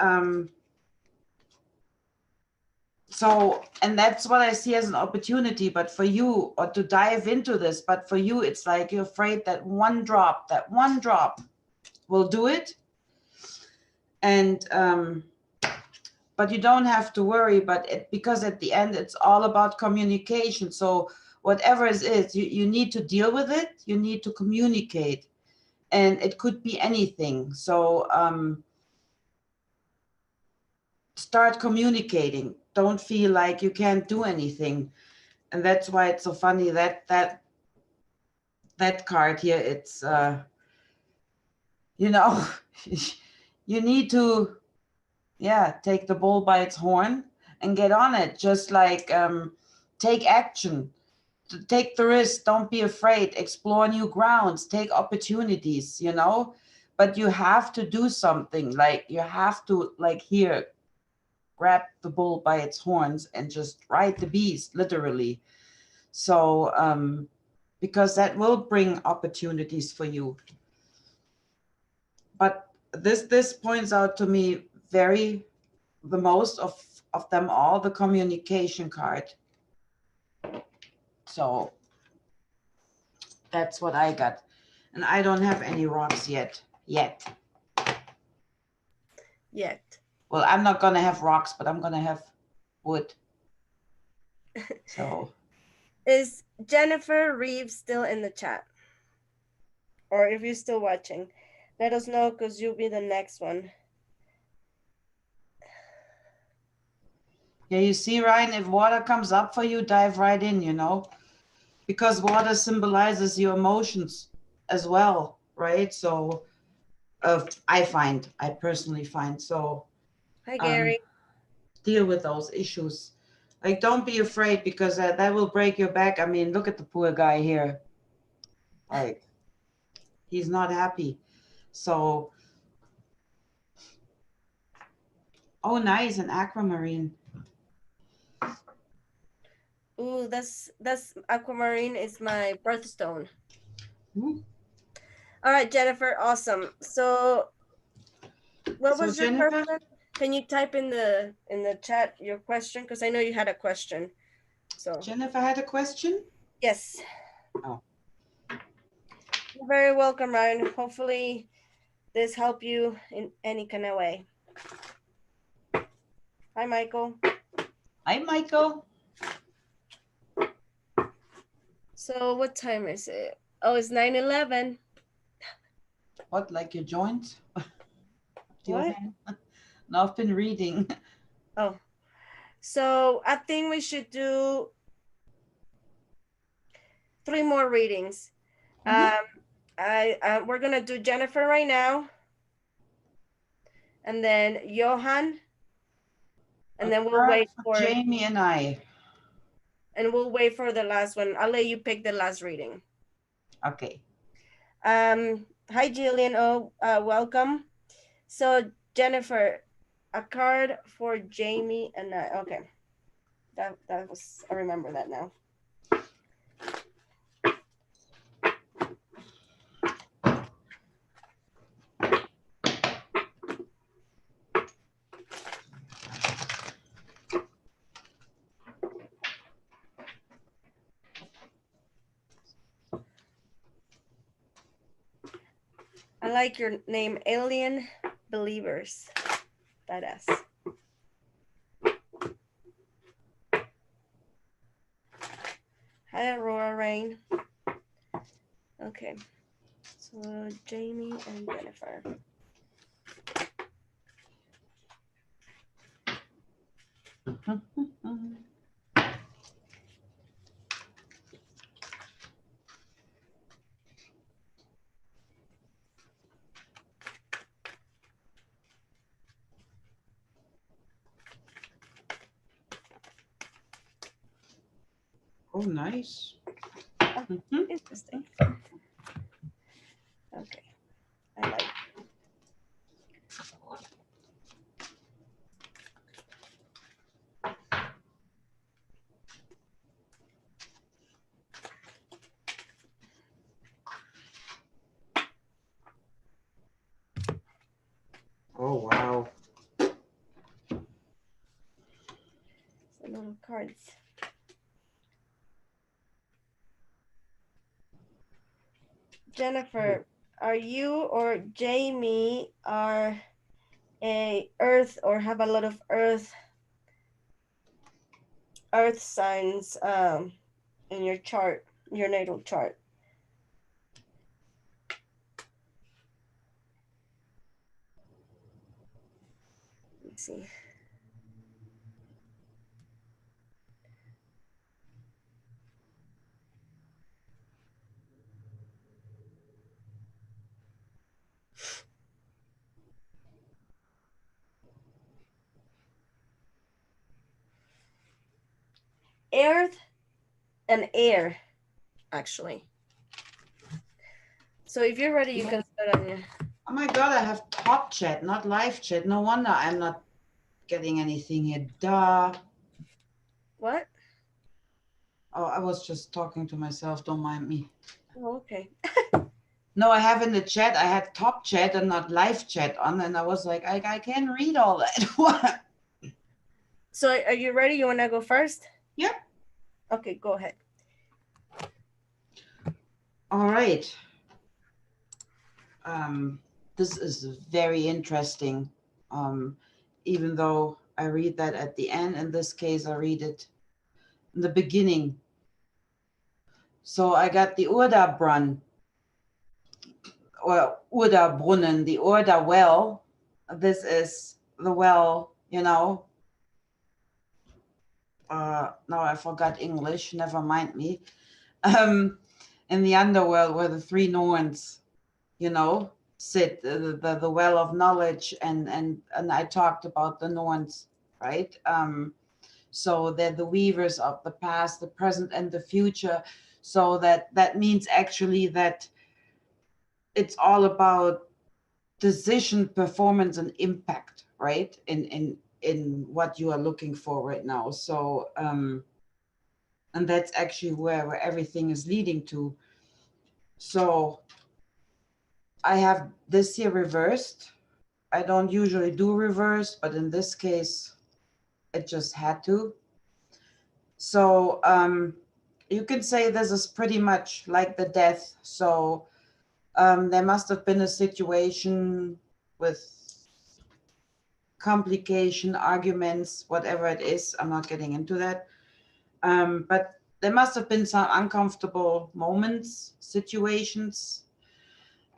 so, and that's what I see as an opportunity, but for you, or to dive into this, but for you, it's like you're afraid that one drop will do it. And but you don't have to worry, because at the end it's all about communication. So whatever it is, you need to deal with it, you need to communicate, and it could be anything. So start communicating. Don't feel like you can't do anything. And that's why it's so funny that card here, it's you know, you need to, yeah, take the bull by its horn and get on it. Just like take action, take the risk, don't be afraid, explore new grounds, take opportunities, you know. But you have to do something. Like you have to, like, here, grab the bull by its horns and just ride the beast, literally. So because that will bring opportunities for you. But this points out to me the most of them all, the communication card. So that's what I got. And I don't have any rocks yet. Well, I'm not gonna have rocks, but I'm gonna have wood. So
is Jennifer Reeves still in the chat? Or if you're still watching, let us know, because you'll be the next one.
yeah, you see, Ryan, if water comes up for you, dive right in, you know, because water symbolizes your emotions as well, right? So I personally find. So
Hi, Gary.
Deal with those issues. Like, don't be afraid, because that will break your back. I mean, look at the poor guy here. Like, he's not happy. So, oh, nice, an aquamarine.
Ooh, that's aquamarine is my birthstone. All right, Jennifer, awesome. So what was your question? Can you type in the chat your question, because I know you had a question. So
Jennifer had a question.
yes.
Oh.
You're very welcome, Ryan. Hopefully this help you in any kind of way. Hi, Michael.
Hi, Michael.
So what time is it? Oh, it's 9:11.
What, like your joint? Your
What?
hand? No, I've been reading.
Oh, so I think we should do 3 more readings.
Mhm.
We're gonna do Jennifer right now, and then Johan, and then we'll
Card
wait
for
for
Jamie and I.
the last one. I'll let you pick the last reading.
Okay.
Hi Jillian. Oh, welcome. So Jennifer, a card for Jamie and I. Okay, that was, I remember that now. I like your name, Alien Believers. Badass. Hi, Aurora Rain. Okay, so Jamie and Jennifer.
Oh, nice.
Oh, interesting. Okay, I like.
Oh, wow.
Some little cards. Jennifer, are you or Jamie are a earth or have a lot of earth signs in your chart, your natal chart? Let's see. Earth and air, actually. So if you're ready, you can start on your.
Oh my God, I have top chat, not live chat. No wonder I'm not getting anything here. Duh.
What?
Oh, I was just talking to myself. Don't mind me.
Oh, okay.
No, I have in the chat, I had top chat and not live chat on. And I was like, I can't read all that. What?
So are you ready? You want to go first?
Yep.
Okay, go ahead.
All right. This is very interesting. Even though I read that at the end, in this case, I read it in the beginning. So I got the Urda or Urda Brunnen, the Urda well. This is the well, you know. Now I forgot English, never mind me. In the underworld where the three Norns, you know, sit, the well of knowledge, and I talked about the Norns, right? So they're the weavers of the past, the present, and the future. So that means actually that it's all about decision, performance, and impact, right? In what you are looking for right now. So and that's actually where everything is leading to. So I have this here reversed. I don't usually do reverse, but in this case, it just had to. So you could say this is pretty much like the death. So there must have been a situation with complication, arguments, whatever it is. I'm not getting into that. But there must have been some uncomfortable moments, situations,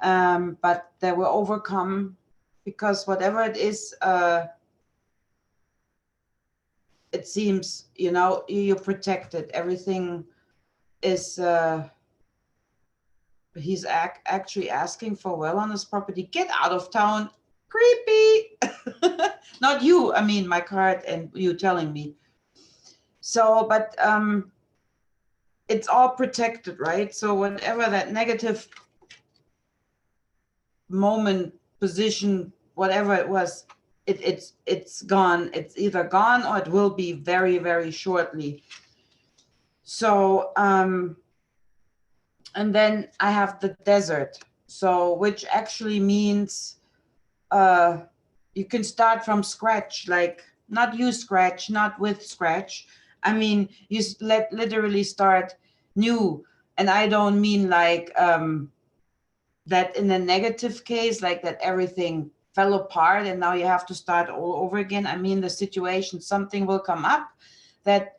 but they were overcome because whatever it is, it seems, you know, you're protected. Everything is, he's actually asking for well on his property. Get out of town. Creepy. Not you, I mean my card and you telling me. So, but it's all protected, right? So whatever that negative moment, position, whatever it was, it's gone. It's either gone or it will be very, very shortly. So and then I have the desert, so which actually means you can start from scratch, like not use scratch, not with scratch. I mean, you literally start new. And I don't mean like that in a negative case, like that everything fell apart and now you have to start all over again. I mean, the situation, something will come up that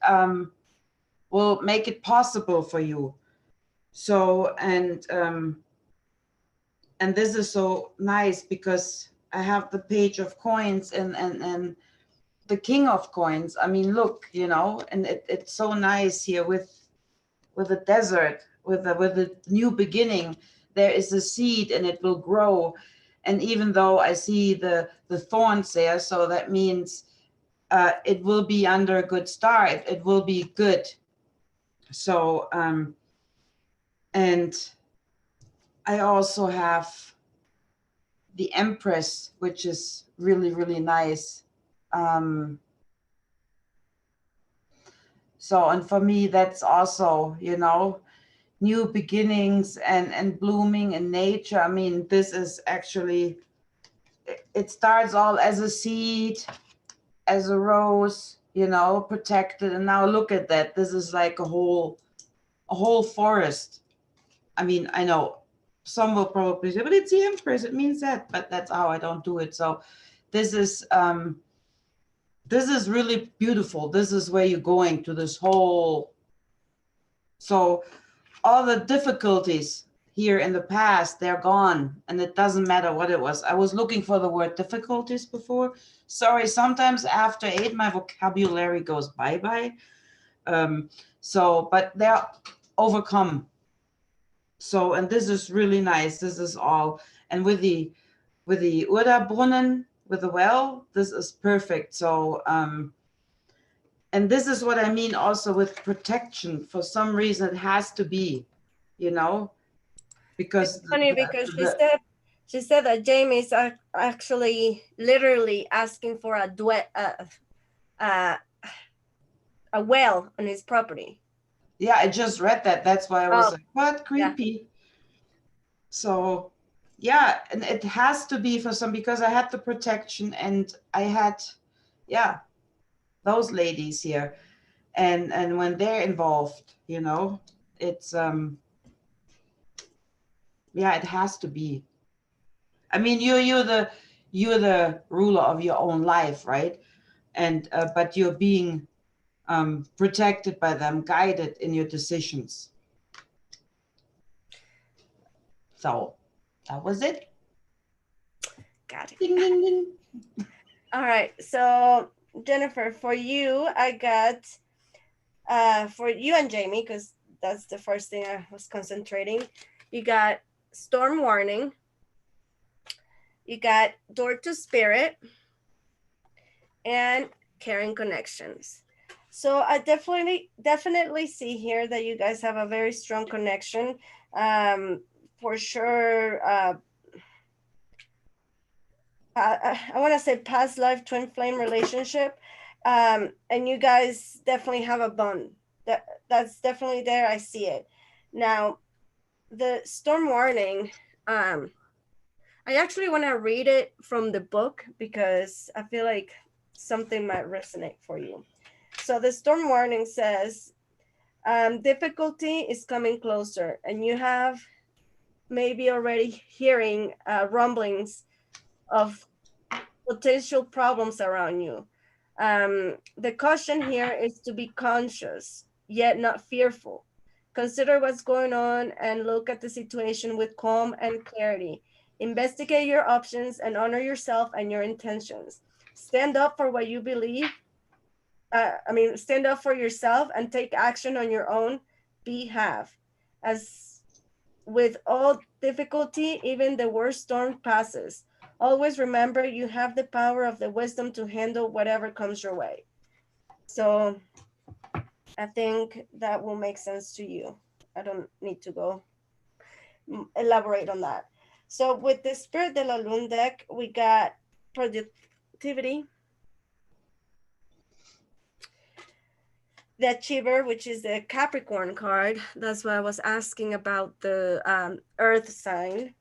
will make it possible for you. So, and this is so nice because I have the page of coins and the king of coins. I mean, look, you know, and it's so nice here with the desert, with the new beginning. There is a seed and it will grow. And even though I see the thorns there, so that means it will be under a good star. It will be good. So, and I also have the Empress, which is really, really nice. So, and for me, that's also, you know, new beginnings and blooming in nature. I mean, this is actually, it starts all as a seed, as a rose, you know, protected. And now look at that. This is like a whole forest. I mean, I know some will probably say, but it's the Empress, it means that, but that's how I don't do it. So this is really beautiful. This is where you're going to this whole, so all the difficulties here in the past, they're gone, and it doesn't matter what it was. I was looking for the word difficulties before. Sorry, sometimes after 8 my vocabulary goes bye-bye. So, but they're overcome. So, and this is really nice. This is all, and with the Urda-Brunnen, with the well, this is perfect. So, and this is what I mean also with protection. For some reason, it has to be, you know, because
it's funny because she said that Jamie's actually literally asking for a well on his property.
Yeah, I just read that. That's why I was like, what? Creepy. Yeah. So yeah, and it has to be for some, because I had the protection and I had, yeah, those ladies here. And when they're involved, you know, it's yeah, it has to be. I mean, you're the ruler of your own life, right? And but you're being protected by them, guided in your decisions. So that was it.
Got it.
Ding, ding, ding.
All right. So Jennifer, for you, I got for you and Jamie, because that's the first thing I was concentrating. You got storm warning. You got door to spirit and caring connections. So I definitely see here that you guys have a very strong connection. For sure, I want to say past life twin flame relationship, and you guys definitely have a bond. That's definitely there. I see it. Now, the storm warning. I actually want to read it from the book because I feel like something might resonate for you. So the storm warning says difficulty is coming closer, and you have maybe already hearing rumblings of potential problems around you. The caution here is to be conscious, yet not fearful. Consider what's going on and look at the situation with calm and clarity. Investigate your options and honor yourself and your intentions. Stand up for what you believe. Stand up for yourself and take action on your own behalf. As with all difficulty, even the worst storm passes. Always remember you have the power of the wisdom to handle whatever comes your way. So I think that will make sense to you. I don't need to go elaborate on that. So with the Spirit de la Lune deck, we got productivity, the Achiever, which is the Capricorn card. That's why I was asking about the Earth sign.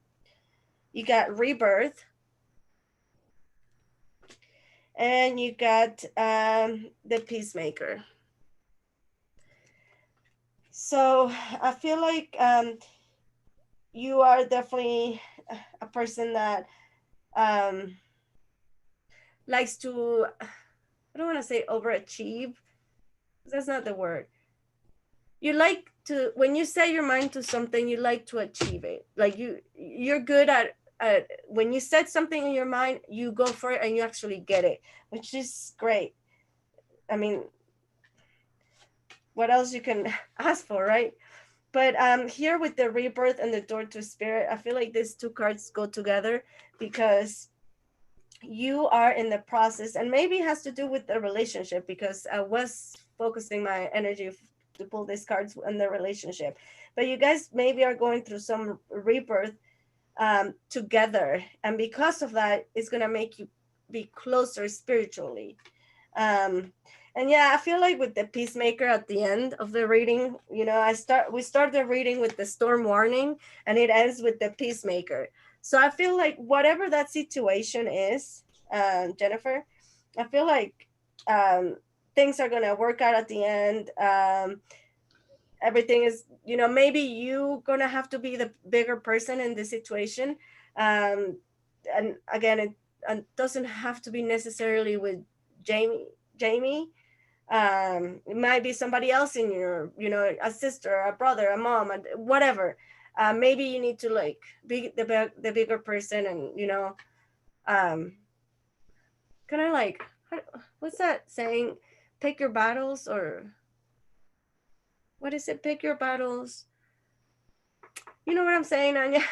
You got Rebirth, and you got the Peacemaker. So I feel like you are definitely a person that likes to, I don't want to say overachieve. That's not the word. You like to, when you set your mind to something, you like to achieve it. Like you're good at when you set something in your mind, you go for it and you actually get it, which is great. I mean, what else you can ask for, right? But here with the Rebirth and the Door to Spirit, I feel like these two cards go together because you are in the process, and maybe it has to do with the relationship, because I was focusing my energy to pull these cards in the relationship. But you guys maybe are going through some rebirth together, and because of that, it's gonna make you be closer spiritually. And yeah, I feel like with the Peacemaker at the end of the reading, you know, we start the reading with the storm warning and it ends with the Peacemaker. So I feel like whatever that situation is, Jennifer, I feel like things are gonna work out at the end. Everything is, you know, maybe you gonna have to be the bigger person in this situation. And again, it doesn't have to be necessarily with Jamie. It might be somebody else in your, you know, a sister, a brother, a mom, and whatever. Maybe you need to like be the bigger person, and you know, kind of like, what's that saying? Pick your battles, or what is it? Pick your battles. You know what I'm saying, Anya?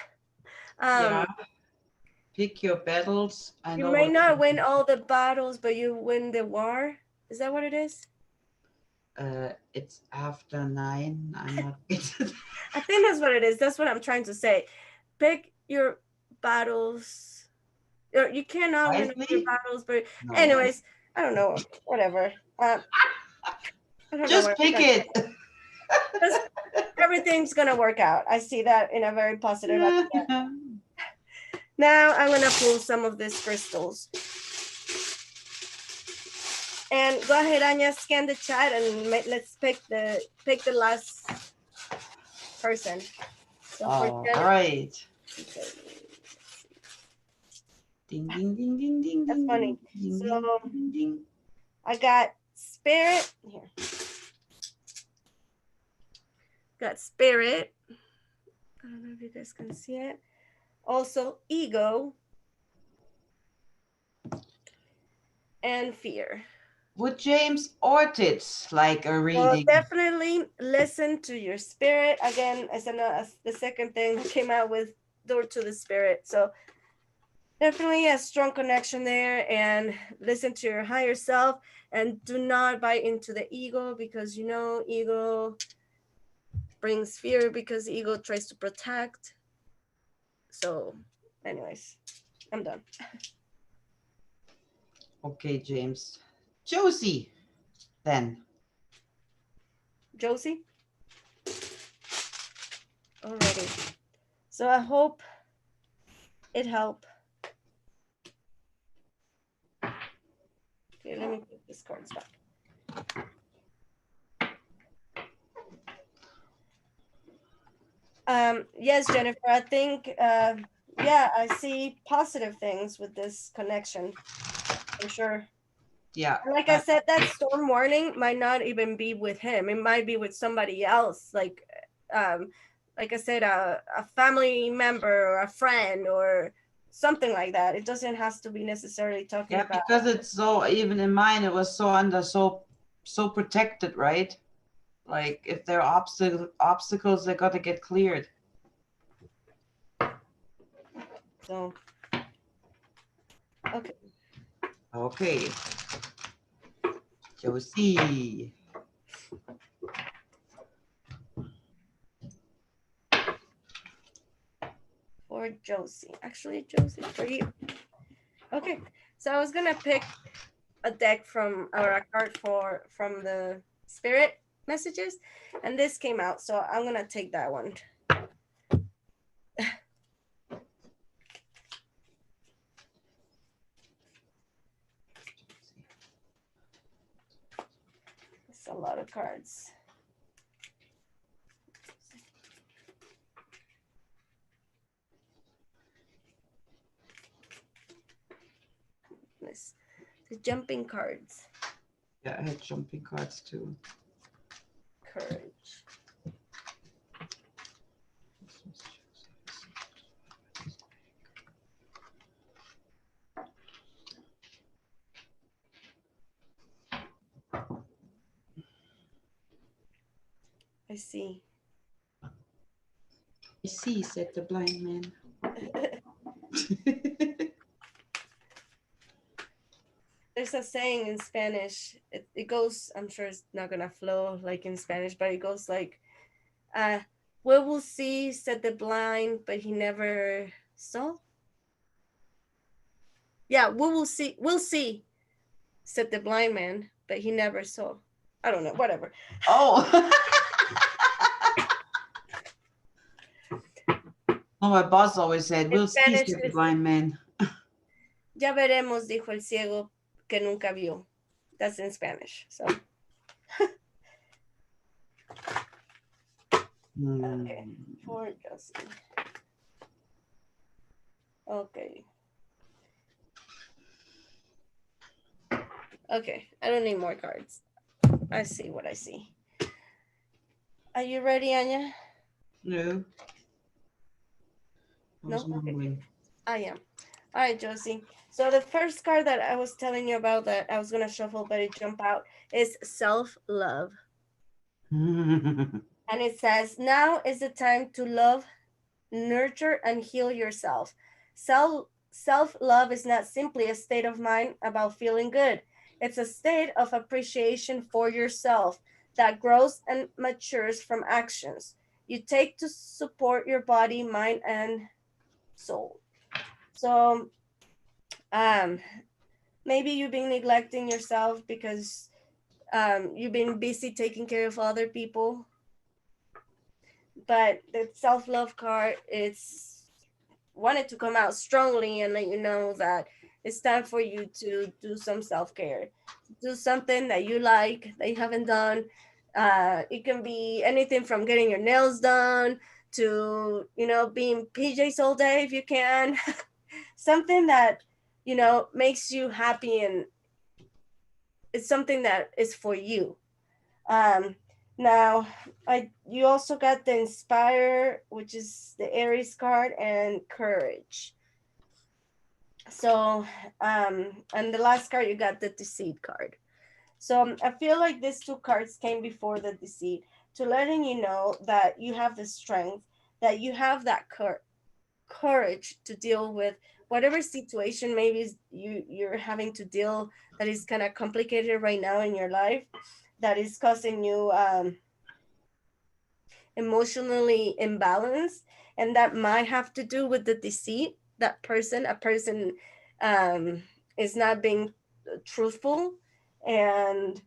Yeah. Pick your battles. I
You
know
may
what
not win all the battles, but you win the war. Is that what it is?
it's after 9. I'm not.
I think that's what it is. That's what I'm trying to say. Pick your battles. You cannot win all your
Wisely?
battles, but
No.
anyways, I don't know. Whatever. I don't know
Just
what
pick it.
Just, everything's gonna work out. I see that in a very positive aspect. Now I'm gonna pull some of these crystals. And go ahead, Anya, scan the chat and let's pick the last person. So
All right.
Okay.
Ding ding ding ding ding.
That's
ding,
funny.
Ding,
So
ding, ding, ding.
I got Spirit here. Got Spirit. I don't know if you guys can see it. Also Ego and Fear.
Would James Ortiz like a
Well,
reading?
definitely listen to your spirit. Again, I said the second thing that came out with Door to the Spirit. So definitely a strong connection there, and listen to your higher self, and do not buy into the ego, because you know ego brings fear, because ego tries to protect. So anyways, I'm done.
Okay, James. Josie, then.
Josie. Alrighty. So I hope it helped. Okay, let me put these cards back. Yes, Jennifer, I think, yeah, I see positive things with this connection for sure.
Yeah.
And like I said, that storm warning might not even be with him. It might be with somebody else, um, like I said, a family member or a friend or something like that. It doesn't have to be necessarily talking
Yeah,
about.
because it's so, even in mine, it was so under, so protected, right? Like if there are obstacles, they got to get cleared.
So, okay.
Okay. Josie.
For Josie. Actually, Josie, for you. Okay. So I was gonna pick a deck from, or a card from the spirit messages, and this came out, so I'm gonna take that one. It's a lot of cards. This, the jumping cards.
Yeah, I had jumping cards too.
Courage. I see.
I see, said the blind man.
There's a saying in Spanish. It goes, I'm sure it's not gonna flow like in Spanish, but it goes like, we will see, said the blind, but he never saw. Yeah, we'll see, said the blind man, but he never saw. I don't know, whatever.
Oh. Oh, my boss always said, we'll see, said the blind man.
Ya veremos, dijo el ciego que nunca vio. That's in Spanish. So. Okay, for Josie. Okay. Okay, I don't need more cards. I see what I see. Are you ready, Anya?
No.
No? Okay. I am. All right, Josie. So the first card that I was telling you about that I was going to shuffle, but it jumped out, is self-love. And it says, now is the time to love, nurture, and heal yourself. Self-love is not simply a state of mind about feeling good. It's a state of appreciation for yourself that grows and matures from actions you take to support your body, mind, and soul. So maybe you've been neglecting yourself because you've been busy taking care of other people. But the self-love card, it's wanted to come out strongly and let you know that it's time for you to do some self-care. Do something that you like, that you haven't done. It can be anything from getting your nails done to, being PJs all day if you can. Something that, makes you happy, and it's something that is for you. Now, you also got the Inspire, which is the Aries card, and Courage. So, and the last card, you got the Deceit card. So I feel like these two cards came before the Deceit to letting you know that you have the strength, that you have that courage to deal with whatever situation maybe you're having to deal that is kind of complicated right now in your life, that is causing you emotionally imbalanced, and that might have to do with the Deceit. That a person is not being truthful, and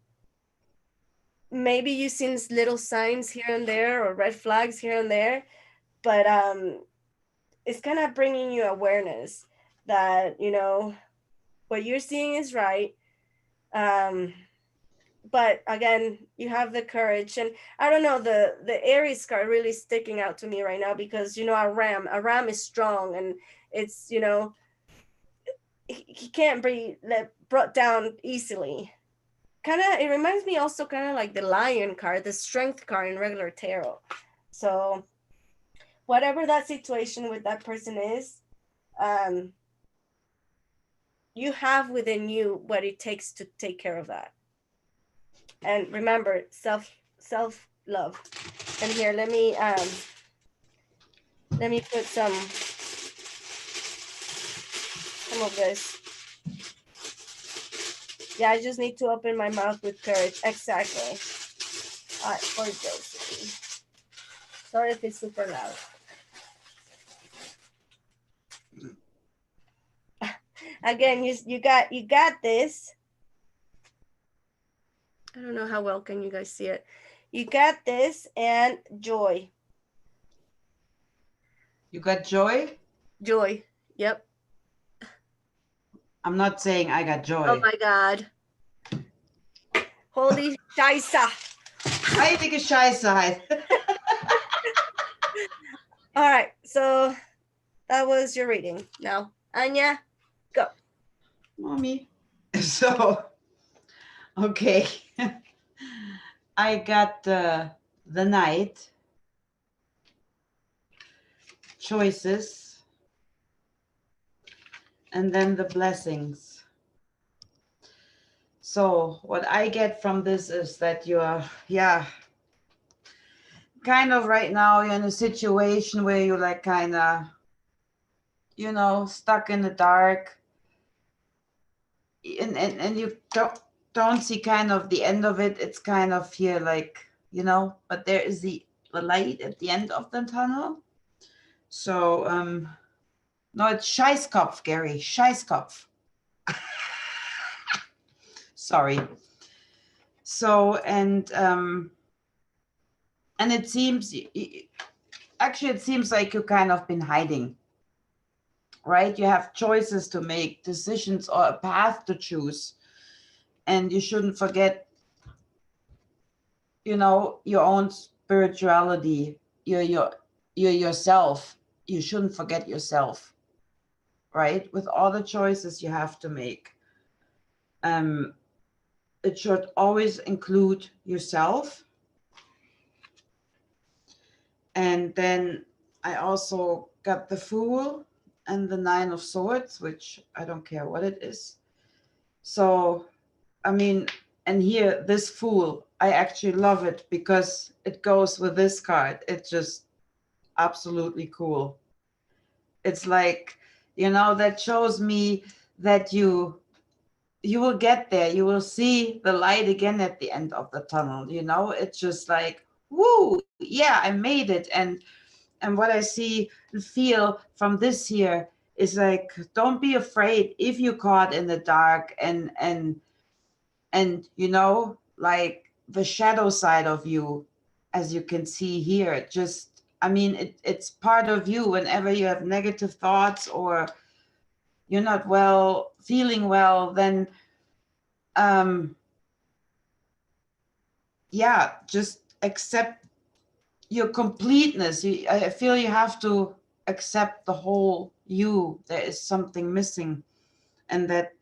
maybe you've seen little signs here and there or red flags here and there, but it's kind of bringing you awareness that what you're seeing is right. but again, you have the courage. And I don't know, the Aries card really sticking out to me right now because, you know, a ram is strong, and it's, you know, he can't be brought down easily. Kind of, it reminds me also kind of like the Lion card, the Strength card in regular tarot. So whatever that situation with that person is, you have within you what it takes to take care of that. And remember, self love. And here, let me put some of this. Yeah, I just need to open my mouth with courage. Exactly. All right, for Josie. Sorry if it's super loud. Again, you got this. I don't know how well can you guys see it. You got this, and joy.
You got joy?
Joy. Yep.
I'm not saying I got joy.
Oh my God. Holy Scheiße.
Heilige Scheiße.
All right, so that was your reading. Now, Anya, go.
Mommy. So, okay. I got the Knight, choices, and then the blessings. So what I get from this is that you're, kind of right now you're in a situation where you're like kind of, you know, stuck in the dark, and you don't see kind of the end of it. It's kind of here like, you know, but there is the light at the end of the tunnel. So no, it's Scheißkopf, Gary. Scheißkopf. Sorry. So and it seems actually it seems like you kind of been hiding, right? You have choices to make, decisions, or a path to choose, and you shouldn't forget, you know, your own spirituality, your yourself. You shouldn't forget yourself, right? With all the choices you have to make, it should always include yourself. And then I also got the Fool and the Nine of Swords, which I don't care what it is. So, I mean, and here, this Fool, I actually love it because it goes with this card. It's just absolutely cool. It's like, you know, that shows me that you will get there. You will see the light again at the end of the tunnel. You know, it's just like, woo, yeah, I made it. And what I see and feel from this here is like, don't be afraid if you're caught in the dark and you know, like the shadow side of you, as you can see here, just, I mean, it's part of you. Whenever you have negative thoughts or you're not feeling well, then yeah, just accept your completeness. I feel you have to accept the whole you. There is something missing, and that,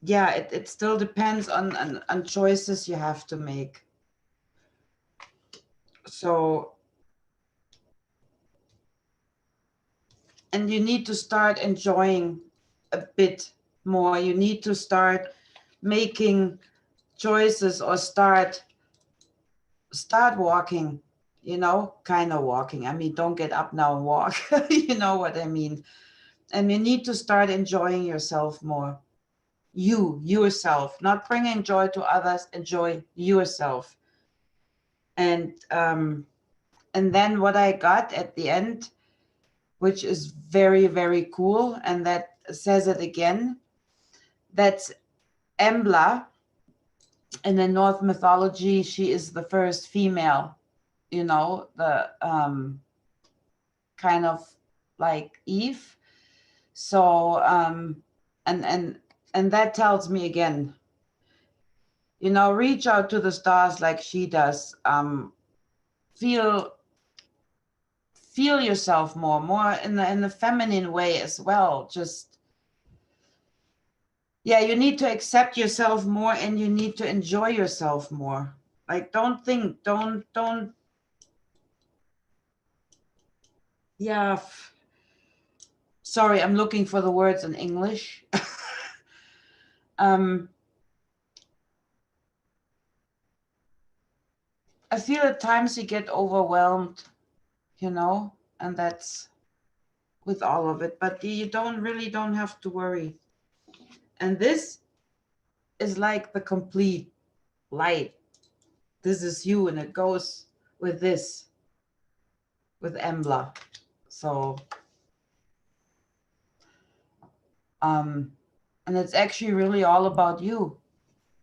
yeah, it still depends on choices you have to make. So, and you need to start enjoying a bit more. You need to start making choices or start walking, you know, kind of walking. I mean, don't get up now and walk. You know what I mean? And you need to start enjoying yourself more. Yourself, not bringing joy to others, enjoy yourself. And then what I got at the end, which is very, very cool, and that says it again, that's Embla. In the Norse mythology, she is the first female, you know, the kind of like Eve. So and that tells me again, You know, reach out to the stars like she does. Feel yourself more in the feminine way as well. Just, yeah, you need to accept yourself more, and you need to enjoy yourself more. Like, don't think, don't, yeah. Sorry, I'm looking for the words in English. um, I feel at times you get overwhelmed, you know, and that's with all of it, but you don't have to worry. And this is like the complete light. This is you, and it goes with this, with Embla. So, and it's actually really all about you,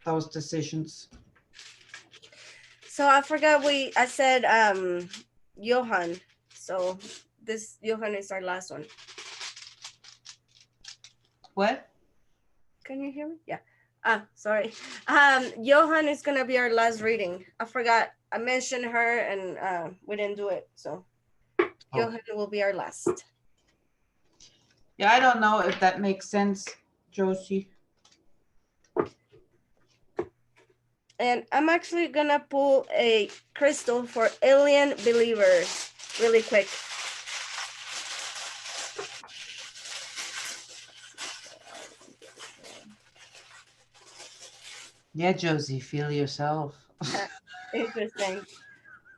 those decisions.
So I forgot I said Johan. So this Johan is our last one.
What?
Can you hear me? Yeah. Sorry. Johan is gonna be our last reading. I forgot. I mentioned her and we didn't do it. So Johan will be our last.
Yeah, I don't know if that makes sense, Josie.
And I'm actually gonna pull a crystal for alien believers really quick.
Yeah, Josie, feel yourself.
Interesting.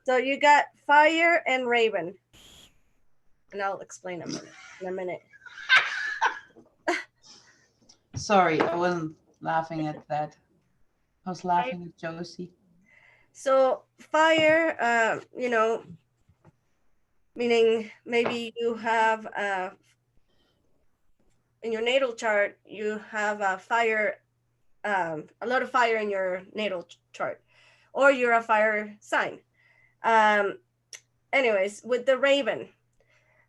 So you got fire and raven. And I'll explain in a minute.
Sorry, I wasn't laughing at that. I was laughing at Josie.
So fire, meaning maybe you have in your natal chart, you have a fire, a lot of fire in your natal chart, or you're a fire sign. Anyways, with the raven.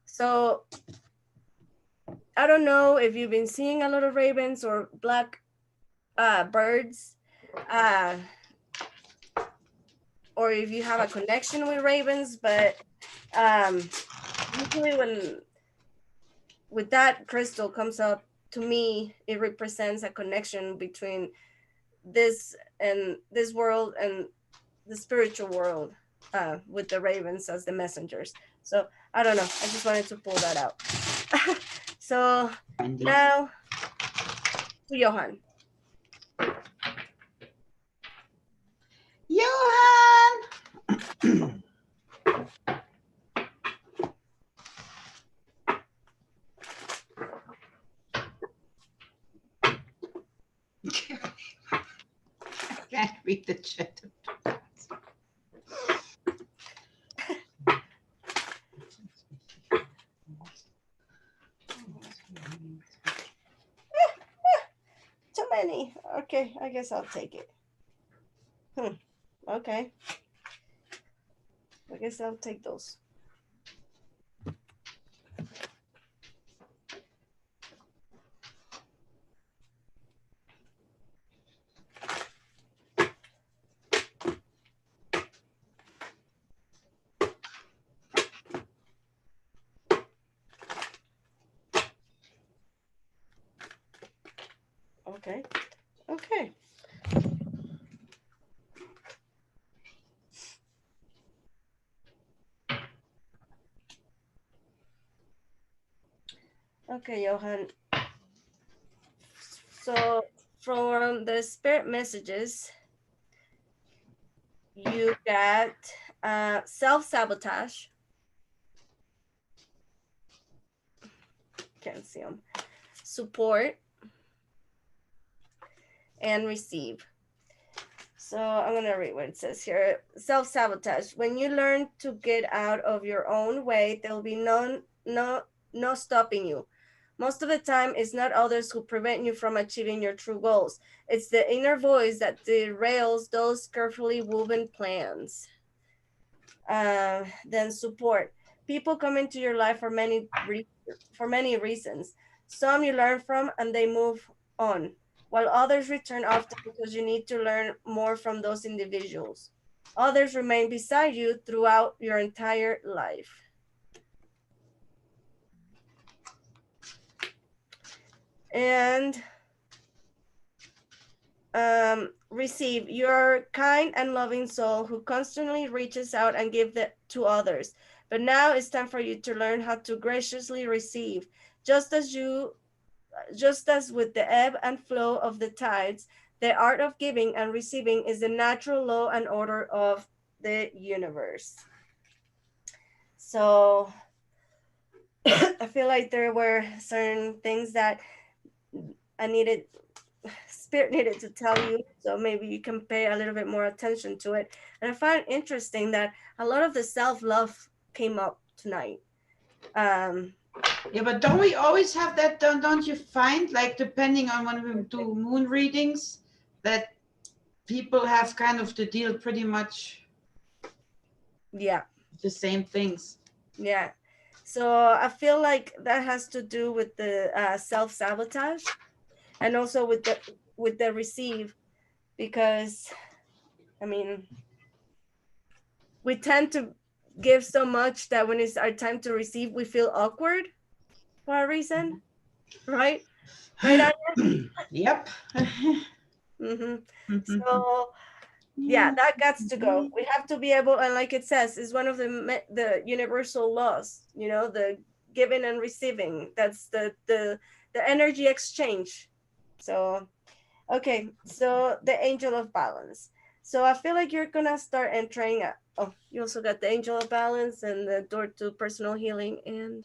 So I don't know if you've been seeing a lot of ravens or black birds, or if you have a connection with ravens, but usually when with that crystal comes up, to me, it represents a connection between this world and the spiritual world, with the ravens as the messengers. So I don't know. I just wanted to pull that out. So now to Johan.
Johan! I can't read the chat.
Too many. Okay, I guess I'll take it. Okay. I guess I'll take those. Okay. Okay. Okay, Johan. So from the spirit messages, you got self-sabotage. Can't see them. Support and receive. So I'm gonna read what it says here. Self-sabotage. When you learn to get out of your own way, there will be no stopping you. Most of the time, it's not others who prevent you from achieving your true goals. It's the inner voice that derails those carefully woven plans. Then support. People come into your life for many reasons. Some you learn from and they move on. while others return often because you need to learn more from those individuals. Others remain beside you throughout your entire life. And receive, your kind and loving soul who constantly reaches out and gives that to others. But now it's time for you to learn how to graciously receive, just as with the ebb and flow of the tides. The art of giving and receiving is the natural law and order of the universe. So I feel like there were certain things that I needed, Spirit needed to tell you, so maybe you can pay a little bit more attention to it. And I find it interesting that a lot of the self-love came up tonight.
Yeah, but don't we always have that? Don't you find, like, depending on when we do moon readings, that people have kind of to deal pretty much
Yeah,
the same things?
yeah. So I feel like that has to do with the self-sabotage, and also with the receive, because I mean, we tend to give so much that when it's our time to receive, we feel awkward for a reason, right? Right, Anya?
Yep.
So yeah, that gets to go. We have to be able, and like it says, is one of the universal laws. You know, the giving and receiving. That's the energy exchange. So okay, so the angel of balance. So I feel like you're gonna start entering. Oh, you also got the angel of balance and the door to personal healing and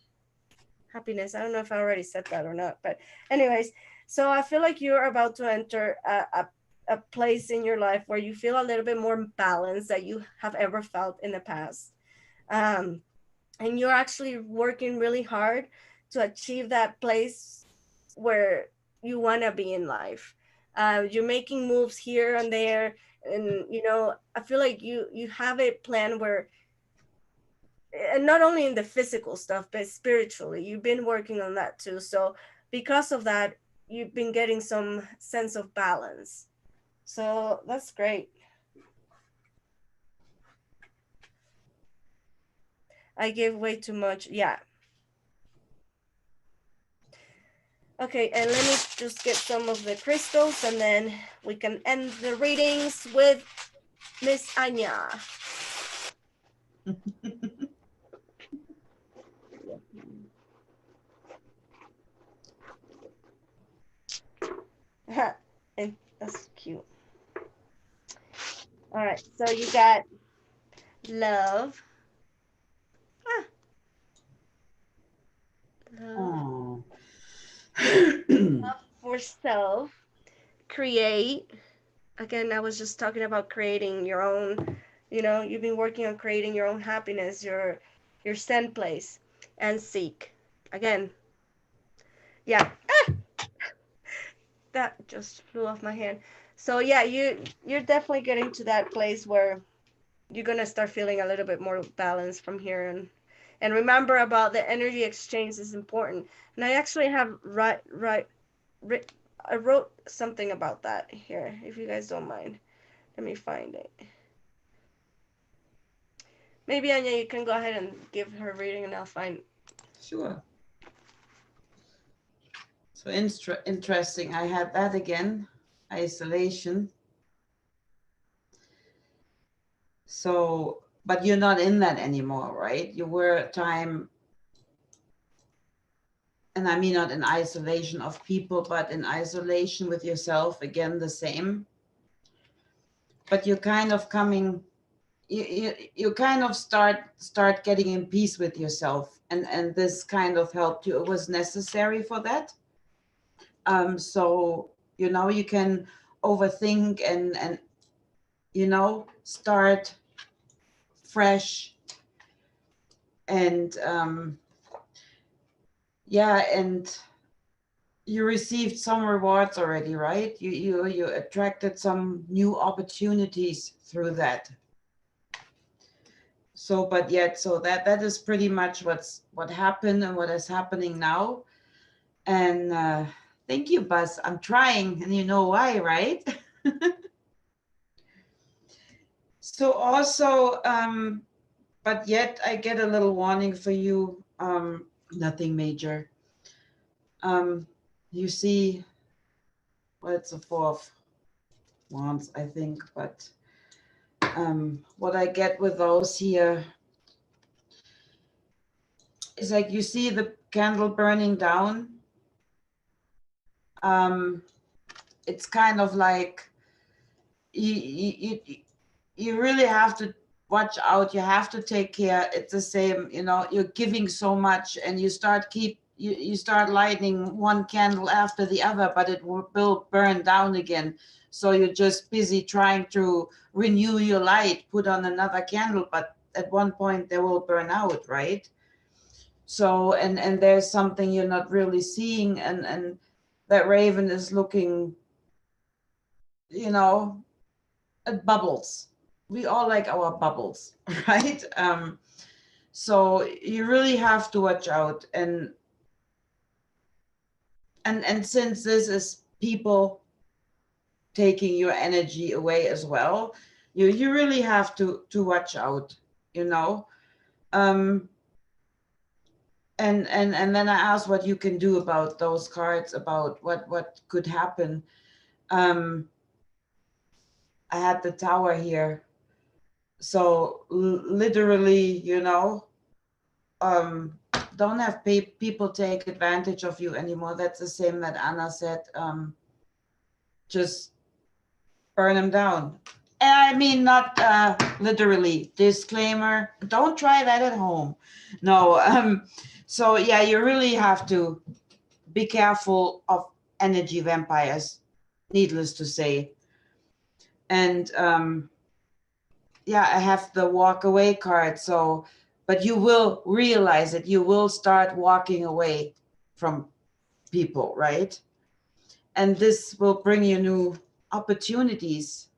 happiness. I don't know if I already said that or not, but anyways, so I feel like you're about to enter a place in your life where you feel a little bit more balanced that you have ever felt in the past. Um, and you're actually working really hard to achieve that place where you want to be in life. You're making moves here and there, and you know, I feel like you have a plan where, and not only in the physical stuff, but spiritually, you've been working on that too. So because of that, you've been getting some sense of balance. So that's great. I give way too much. Yeah. Okay, and let me just get some of the crystals and then we can end the readings with Miss Anya. And that's cute. All right, so you got love. Ah, love. Love for self. Create. Again, I was just talking about creating your own, you know, you've been working on creating your own happiness, your send place, and seek. Again, yeah. That just flew off my hand. So yeah, you're definitely getting to that place where you're gonna start feeling a little bit more balanced from here, and remember about the energy exchange is important. And I actually have I wrote something about that here, if you guys don't mind. Let me find it. Maybe Anya, you can go ahead and give her reading, and I'll find.
Sure. So interesting. I had that again. Isolation. So, but you're not in that anymore, right? You were a time, and I mean not in isolation of people, but in isolation with yourself, again, the same. But you're kind of coming, you kind of start getting in peace with yourself, and this kind of helped you. It was necessary for that. So you know, you can overthink and you know, start fresh, and yeah, and you received some rewards already, right? You attracted some new opportunities through that. So, but yet, so that is pretty much what happened and what is happening now. And Thank you, Buzz. I'm trying, and you know why, right? So also, but yet I get a little warning for you. Nothing major. You see, well, it's a Four of Wands, I think, but what I get with those here is like you see the candle burning down. It's kind of like you really have to watch out. You have to take care. It's the same, you know, you're giving so much and you start lighting one candle after the other, but it will burn down again. So you're just busy trying to renew your light, put on another candle, but at one point they will burn out, right? So and there's something you're not really seeing, and that raven is looking, you know, at bubbles. We all like our bubbles, right? So you really have to watch out, and since this is people taking your energy away as well, you really have to watch out, you know. um and then I asked what you can do about those cards, about what could happen. I had the Tower here, so literally, you know, don't have people take advantage of you anymore. That's the same that Anna said. Just burn them down. And I mean, not literally. Disclaimer: don't try that at home. No. So yeah, you really have to be careful of energy vampires. Needless to say. And yeah, I have the walk away card. So, but you will realize it. You will start walking away from people, right? And this will bring you new opportunities.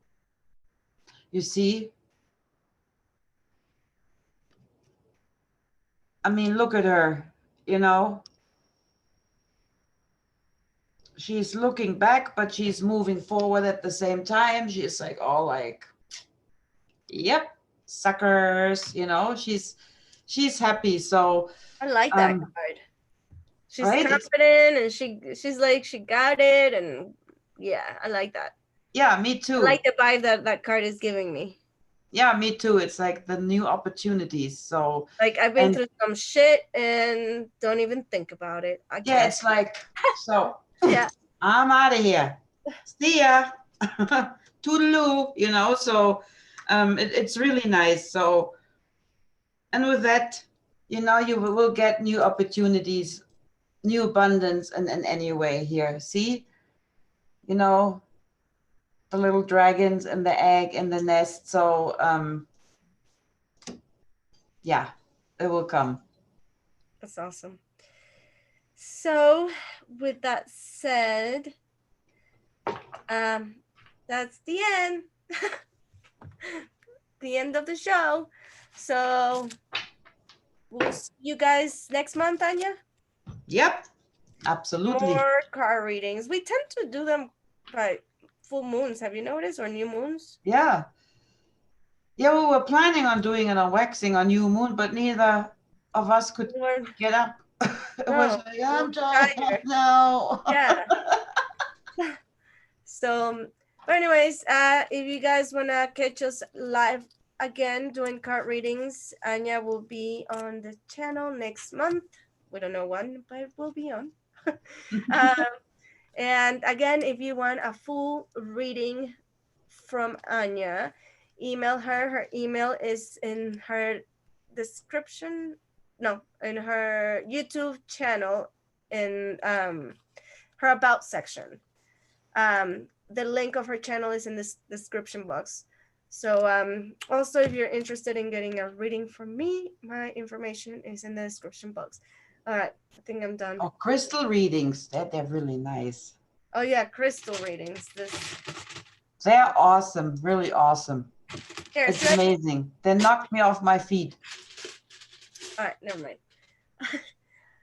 You see? I mean, look at her, you know? She's looking back, but she's moving forward at the same time. She's like, all like, yep, suckers, you know? She's happy. So,
I like that card. She's
right?
confident and she's like she got it, and yeah, I like that.
Yeah, me
I
too.
like the vibe that card is giving me.
Yeah, me too. It's like the new opportunities. So
Like I've been through some shit and don't even think about it. I
yeah,
can't.
it's like, so
Yeah.
I'm out of here. See ya. Toodaloo, you know. So it's really nice. So, and with that, you know, you will get new opportunities, new abundance, and any way here. See, you know, the little dragons and the egg and the nest. So yeah, it will come.
That's awesome. So, with that said, that's the end. The end of the show. So, we'll see you guys next month, Anya.
Yep, absolutely.
More card readings. We tend to do them by full moons. Have you noticed, or new moons?
Yeah. Yeah, we were planning on doing it on waxing on new moon, but neither of us could get up. It was like, I'm tired. No.
Yeah. So, but anyways, if you guys wanna catch us live again doing card readings, Anya will be on the channel next month. We don't know when, but we'll be on. And again, if you want a full reading from Anya, email her. Her email is in her description. No, in her YouTube channel, in her about section. The link of her channel is in this description box. So also, if you're interested in getting a reading from me, my information is in the description box. All right, I think I'm done.
Oh, crystal readings. They're really nice.
Oh yeah, crystal readings.
They're awesome, really awesome.
Here,
it's amazing. They knocked me off my feet.
All right, never mind.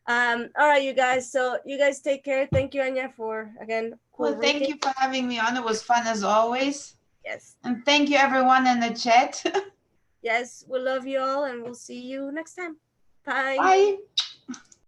All right, you guys. So you guys take care. Thank you, Anya, for again cool
Well, thank
reading.
you for having me on. It was fun as always.
Yes.
And thank you everyone in the chat.
Yes, we love you all and we'll see you next time. Bye.
Bye.